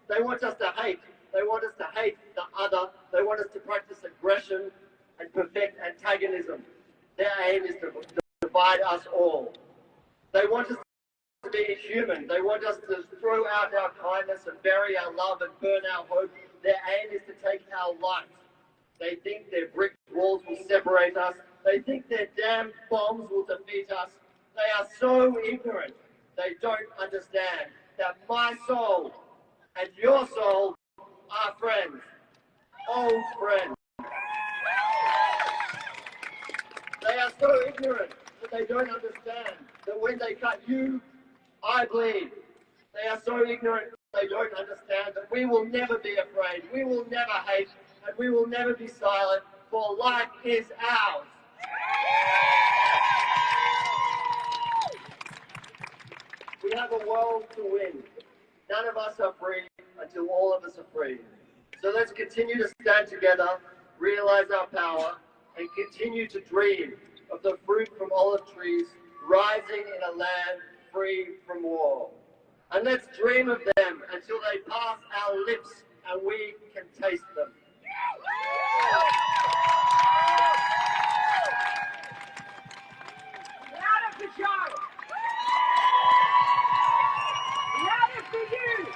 they want us to hate. They want us to hate the other. They want us to practice aggression and perfect antagonism. Their aim is to divide us all. They want us to be human. They want us to throw out our kindness and bury our love and burn our hope. Their aim is to take our light. They think their brick walls will separate us. They think their damn bombs will defeat us. They are so ignorant. They don't understand that my soul and your soul are friends, old friends. They are so ignorant that they don't understand that when they cut you, I bleed. They are so ignorant they don't understand that we will never be afraid, we will never hate, and we will never be silent, for life is ours. We have a world to win. None of us are free until all of us are free. So let's continue to stand together, realize our power, and continue to dream of the fruit from olive trees rising in a land free from war. And let's dream of them until they pass our lips and we can taste them. Louder for Joe! Louder for you!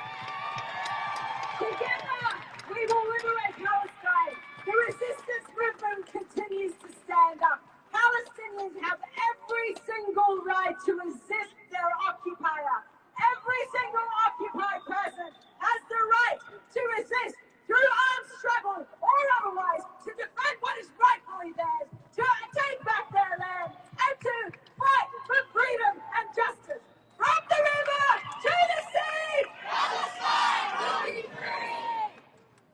Together, we will liberate Palestine. The resistance movement continues to stand up. Palestinians have every single right to resist their occupier. Every single occupied person has the right to resist through armed struggle or otherwise to defend what is rightfully theirs, to take back their land, and to fight for freedom and justice. From the river to the sea! Palestine will be free!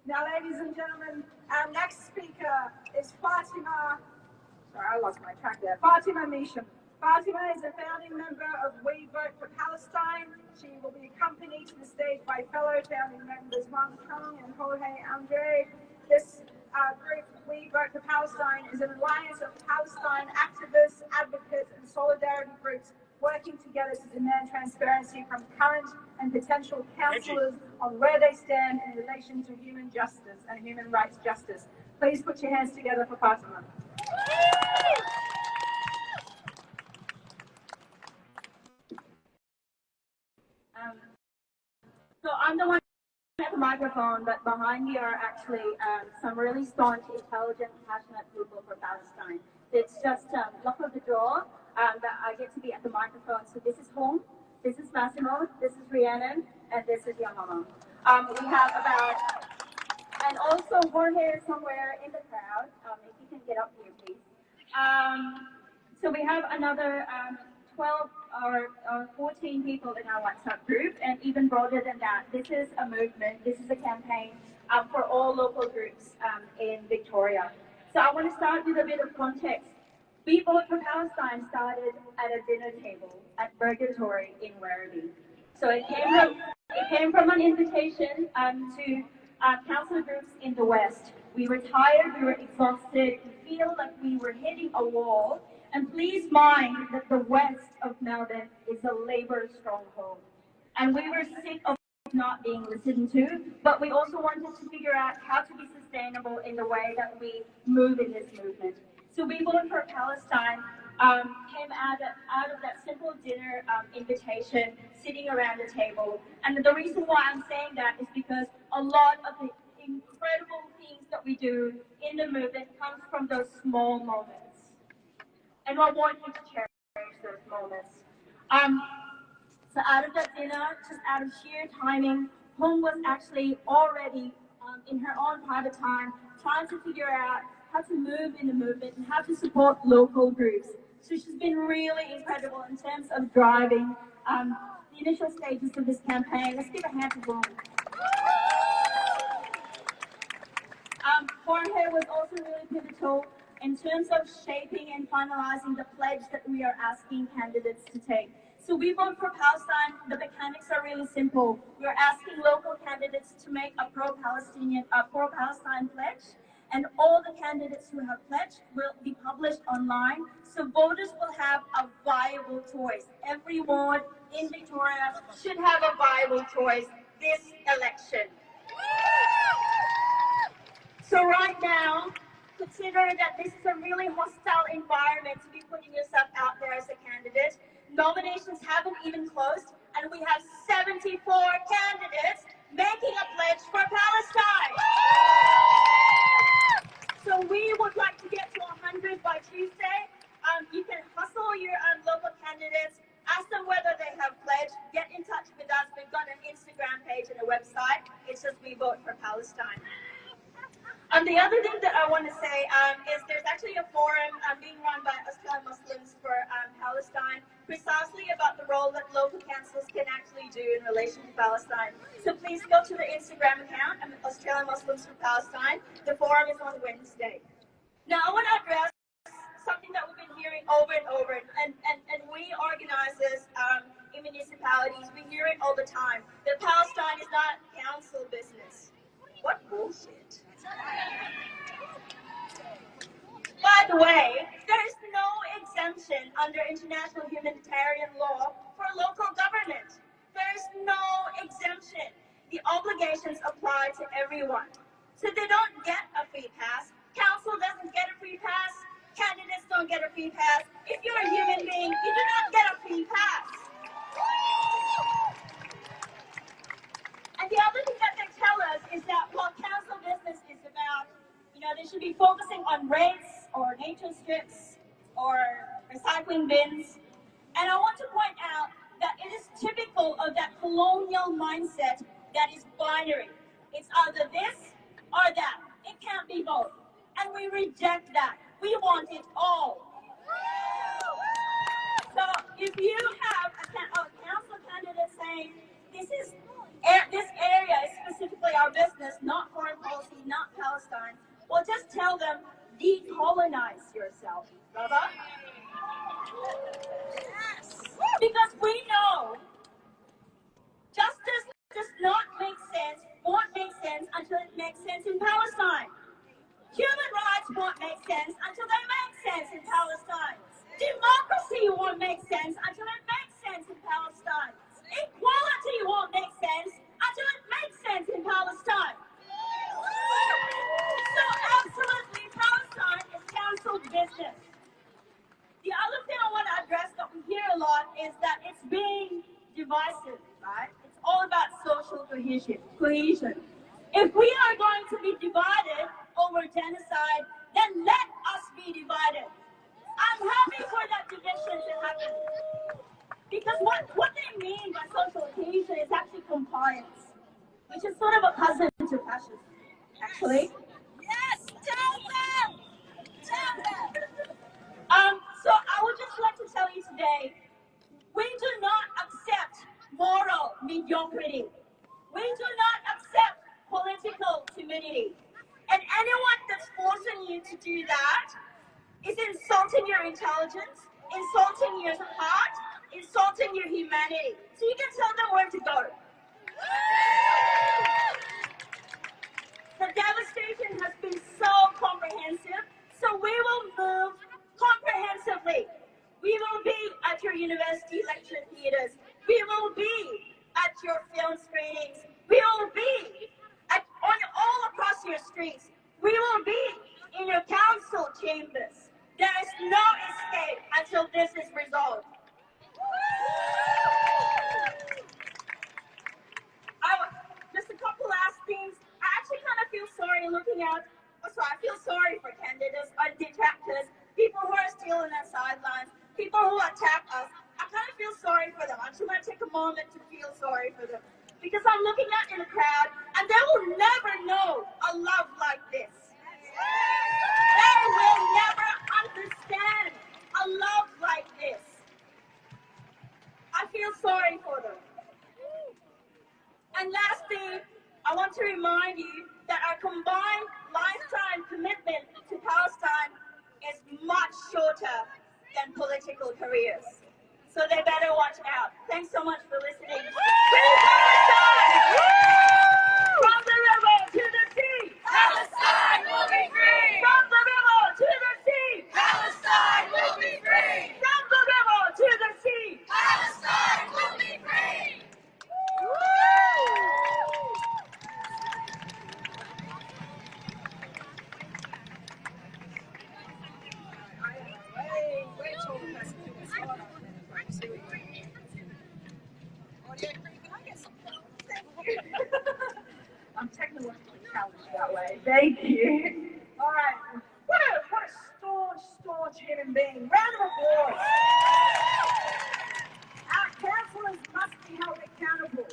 Now, ladies and gentlemen, our next speaker is Fatima. Sorry, I lost my track there. Fatima Misham. Fatima is a founding member of We Vote for Palestine. She will be accompanied to the stage by fellow founding members Wang Chong and Jorge Andre. This group, We Vote for Palestine, is an alliance of Palestine activists, advocates, and solidarity groups working together to demand transparency from current and potential councillors on where they stand in relation to human justice and human rights justice. Please put your hands together for Fatima. So I'm the one at the microphone, but behind me are actually some really staunch, intelligent, passionate people for Palestine. It's just luck of the draw that I get to be at the microphone. So this is home, this is Massimo, this is Rhiannon, and this is Yamama. We have about, and also Jorge is somewhere in the crowd, if you can get up here, please. So we have another 12 or 14 people in our WhatsApp group, and even broader than that. This is a movement, this is a campaign for all local groups in Victoria. So I want to start with a bit of context. We Vote for Palestine started at a dinner table at Burgatory in Werribee. So it came from an invitation to council groups in the West. We were tired, we were exhausted, we feel like we were hitting a wall. And please mind that the west of Melbourne is a Labour stronghold. And we were sick of not being listened to, but we also wanted to figure out how to be sustainable in the way that we move in this movement. So We Vote for Palestine came out of that simple dinner invitation, sitting around the table. And the reason why I'm saying that is because a lot of the incredible things that we do in the movement comes from those small moments. and I want you to cherish those moments. So out of that dinner, just out of sheer timing, Hong was actually already in her own private time trying to figure out how to move in the movement and how to support local groups. So she's been really incredible in terms of driving the initial stages of this campaign. Let's give a hand to Hong. Jorge was also really pivotal in terms of shaping and finalizing the pledge that we are asking candidates to take. So we vote for Palestine. The mechanics are really simple. We're asking local candidates to make a pro-Palestine pledge, and all the candidates who have pledged will be published online. So voters will have a viable choice. Every ward in Victoria should have a viable choice this election. So right now, considering that this is a really hostile environment to be putting yourself out there as a candidate, nominations haven't even closed, and we have 74 candidates making a pledge for Palestine. So we would like to get to 100 by Tuesday. You can hustle your local candidates, ask them whether they have pledged, get in touch with us. We've got an Instagram page and a website. It's just We Vote for Palestine. The other thing that I want to say is there's actually a forum being run by Australian Muslims for Palestine, precisely about the role that local councils can actually do in relation to Palestine. So please go to the Instagram account, Australian Muslims for Palestine. The forum is on Wednesday. Now I want to address something that we've been hearing over and over, and we organizers in municipalities, we hear it all the time, that Palestine is not council business. What bullshit. By the way, there is no exemption under international humanitarian law for local government. There is no exemption. The obligations apply to everyone. So they don't get a free pass. Council doesn't get a free pass. Candidates don't get a free pass. If you're a human being, you do not get a free pass. And the other thing that they tell us is that while council business is about, they should be focusing on rates or nature strips or recycling bins. And I want to point out that it is typical of that colonial mindset that is binary. It's either this or that. It can't be both. And we reject that. We want it all. So if you have a council candidate saying, this area is specifically our business, not foreign policy, not Palestine, well, just tell them, decolonize yourself, brother. Because we know justice does not make sense, won't make sense until it makes sense in Palestine. Human rights won't make sense until they make sense in Palestine. Democracy won't make sense until it makes sense in Palestine. Equality won't make sense until it makes sense in Palestine. So absolutely, Palestine is council business. The other thing I want to address that we hear a lot is that it's being divisive, right? It's all about social cohesion. If we are going to be divided over genocide, then let us be divided. I'm happy for that division to happen. Because what they mean by social cohesion is actually compliance, which is sort of a cousin to fascism, actually. Yes, tell them! Tell them! So I would just like to tell you today, we do not accept moral mediocrity. We do not accept political timidity. And anyone that's forcing you to do that is insulting your intelligence, insulting your heart, insulting your humanity. So you can tell them where to go. The devastation has been so comprehensive, so we will move comprehensively. We will be at your university lecture theatres. We will be at your film screenings. We will be on all across your streets. We will be in your council chambers. There is no escape until this is resolved. Just a couple last things. I actually kind of feel sorry looking out. I feel sorry for candidates and detractors, people who are still on that sideline. sometimes, people who attack us, I kind of feel sorry for them. I just want to take a moment to feel sorry for them. Because I'm looking out in the crowd, and they will never know a love like this. They will never understand a love like this. I feel sorry for them. And lastly, I want to remind you that our combined lifetime commitment to Palestine is much shorter than political careers. So they better watch out. Thanks so much for listening. Free Palestine! From the river to the sea, Palestine will be free! from the river to the sea, Palestine will be free! from the river to the sea. Palestine will be free! I'm technologically challenged that way. Thank you. All right. What a staunch human being. Round of applause. Our councillors must be held accountable.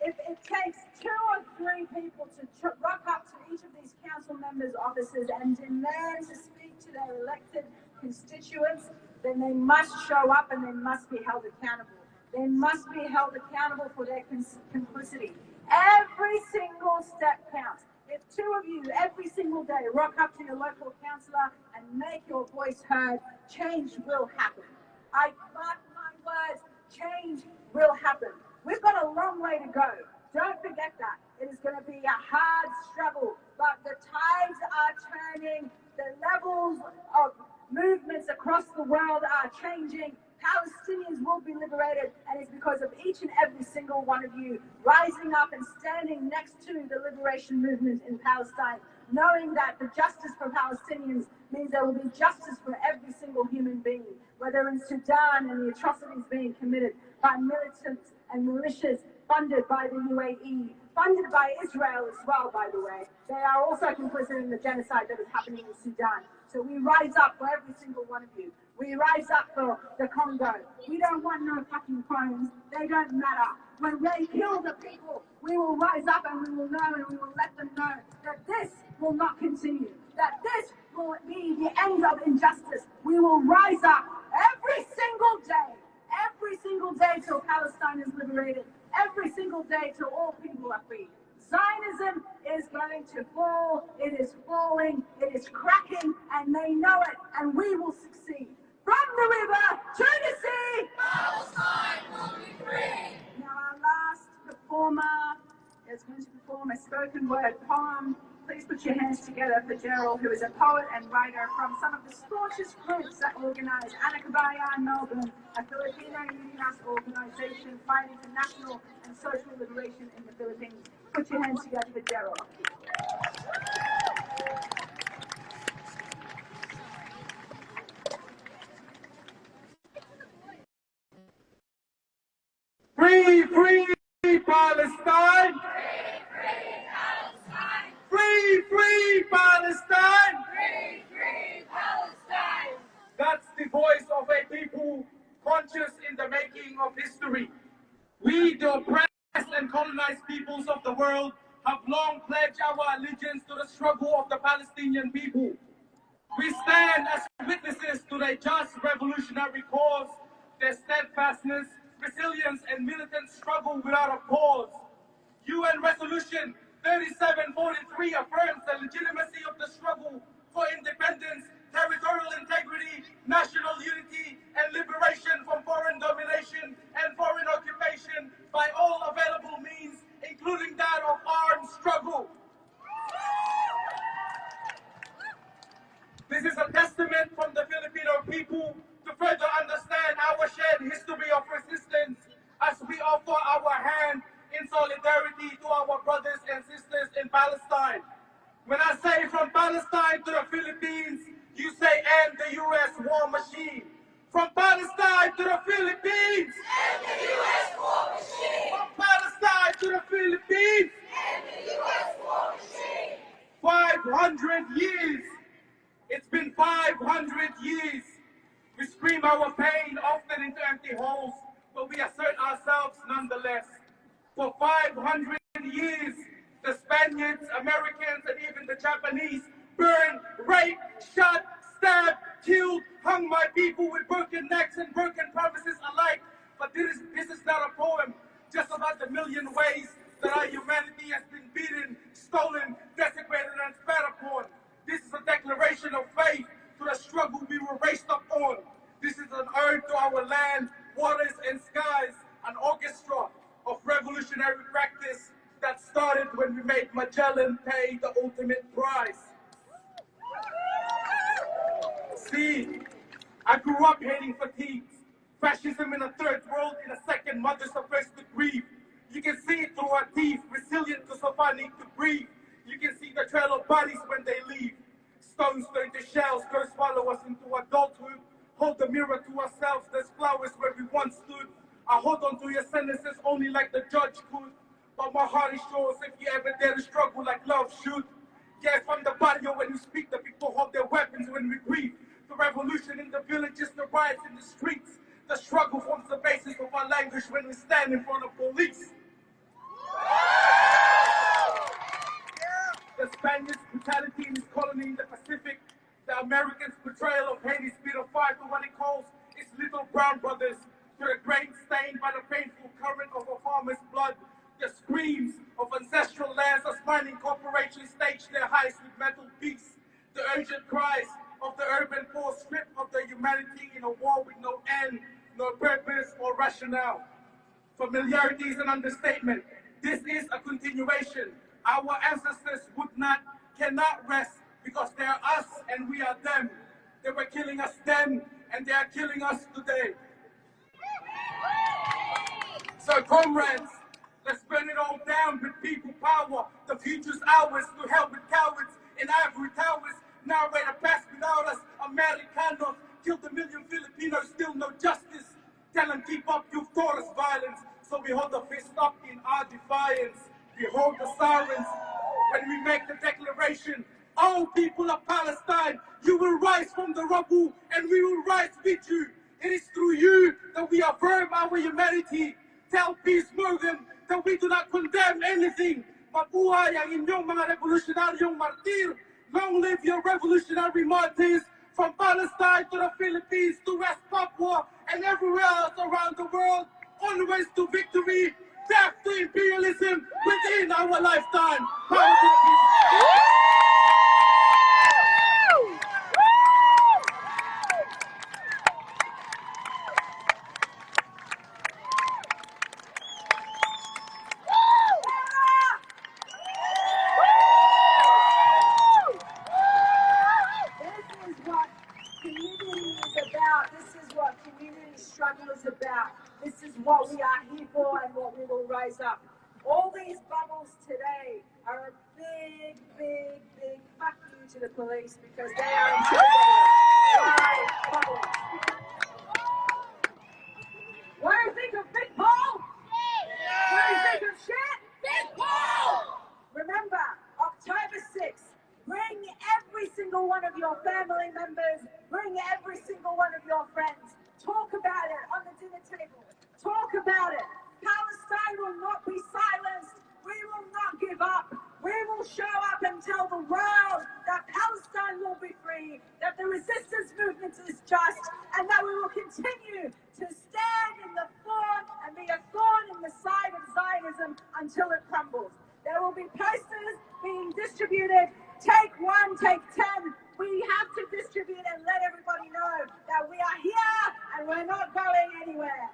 If it takes 2 or 3 people to rock up to each of these council members' offices and demand to speak to their elected constituents, then they must show up and they must be held accountable. They must be held accountable for their complicity. Every single step counts. If 2 of you every single day rock up to your local councillor and make your voice heard, change will happen. I mark my words, change will happen. We've got a long way to go. Don't forget that. It is going to be a hard struggle, but the tides are turning. The levels of movements across the world are changing. Palestinians will be liberated, and it's because of each and every single one of you rising up and standing next to the liberation movement in Palestine, knowing that the justice for Palestinians means there will be justice for every single human being, whether in Sudan and the atrocities being committed by militants and militias funded by the UAE, funded by Israel as well, by the way. They are also complicit in the genocide that is happening in Sudan. So we rise up for every single one of you. We rise up for the Congo. We don't want no fucking crimes. They don't matter. When they kill the people, we will rise up and we will know and we will let them know that this will not continue, that this will be the end of injustice. We will rise up every single day till Palestine is liberated, every single day till all people are free. Zionism is going to fall, it is falling, it is cracking, and they know it, and we will succeed. From the river to the sea, Palestine will be free! now our last performer is going to perform a spoken word poem. Please put your hands together for Gerald, who is a poet and writer from some of the staunchest groups that organize Anakabaya in Melbourne, a Filipino unionist organization fighting for national and social liberation in the Philippines. Put your hands together for Gerald. Free, free Palestine! Free, free Palestine! Free Palestine! That's the voice of a people conscious in the making of history. We, the oppressed and colonized peoples of the world, have long pledged our allegiance to the struggle of the Palestinian people. We stand as witnesses to their just revolutionary cause, their steadfastness, resilience, and militant struggle without a pause. UN Resolution 3743 affirms the legitimacy of the struggle for independence, territorial integrity, national unity, and liberation from foreign domination and foreign occupation by all available means, including that of armed struggle. This is a testament from the Filipino people to further understand our shared history of resistance as we offer our hand in solidarity to our brothers and sisters in Palestine. When I say from Palestine to the Philippines, you say end the U.S. war machine. From Palestine to the Philippines! End the U.S. war machine! From Palestine to the Philippines! End the U.S. war machine! 500 years! It's been 500 years. We scream our pain often into empty holes, but we assert ourselves nonetheless. For 500 years, the Spaniards, Americans, and even the Japanese burned, raped, shot, stabbed, killed, hung my people with broken necks and broken promises alike. But this is not a poem just about the million ways that our humanity has been beaten, stolen, desecrated, and spat upon. This is a declaration of faith to the struggle we were raised up on. This is an ode to our land, waters, and skies, an orchestra of revolutionary practice that started when we made Magellan pay the ultimate price. See, I grew up hating fatigues, fascism in a third world, in a second mothers are first to grieve. You can see it through our teeth, resilient because of our need to breathe. You can see the trail of bodies when they leave. Stones turn to shells, curse follow us into adulthood. Hold the mirror to ourselves, there's flowers where we once stood. I hold on to your sentences only like the judge could. But my heart is yours if you ever dare to struggle like love should. Yes, from the barrio when you speak, the people hold their weapons when we grieve. The revolution in the villages, the riots in the streets. The struggle forms the basis of our language when we stand in front of police. The Spaniards' brutality in this colony in the Pacific, the Americans' betrayal of Haiti's bit of fire to what it calls its little brown brothers, to the grain stained by the painful current of a farmer's blood, the screams of ancestral lands as mining corporations stage their heists with metal beasts, the urgent cries of the urban poor stripped of their humanity in a war with no end, no purpose or rationale. Familiarity is an understatement. This is a continuation. Our ancestors cannot rest because they are us and we are them. They were killing us then and they are killing us today. So comrades, let's burn it all down with people power. The future's ours, to hell with cowards in ivory towers. Narrate a past without us, Americanos. Killed a million Filipinos, still no justice. Tell them keep up, you've taught us violence. So we hold the fist up in our defiance. We hold the sirens when we make the declaration. All people of Palestine, you will rise from the rubble and we will rise with you. It is through you that we affirm our humanity. Tell Peace Morgan that we do not condemn anything. Mabuhay ang inyong mga revolutionaryong martir. Long live your revolutionary martyrs from Palestine to the Philippines to West Papua and everywhere else around the world. Onwards to victory, death to imperialism within our lifetime. Power to the people. This is what we are here for and what we will rise up. All these bubbles today are a big, big, big fuck you to the police because they are intimidated by bubbles. What do you think of Big Paul? What do you think of shit? Big Paul! Remember, October 6th, bring every single one of your family members, bring every single one of your friends. Talk about it on the dinner table. Talk about it. Palestine will not be silenced. We will not give up. We will show up and tell the world that Palestine will be free, that the resistance movement is just, and that we will continue to stand in the thorn and be a thorn in the side of Zionism until it crumbles. There will be posters being distributed. Take 1, take 10. We have to distribute and let everybody know that we are here and we're not going anywhere.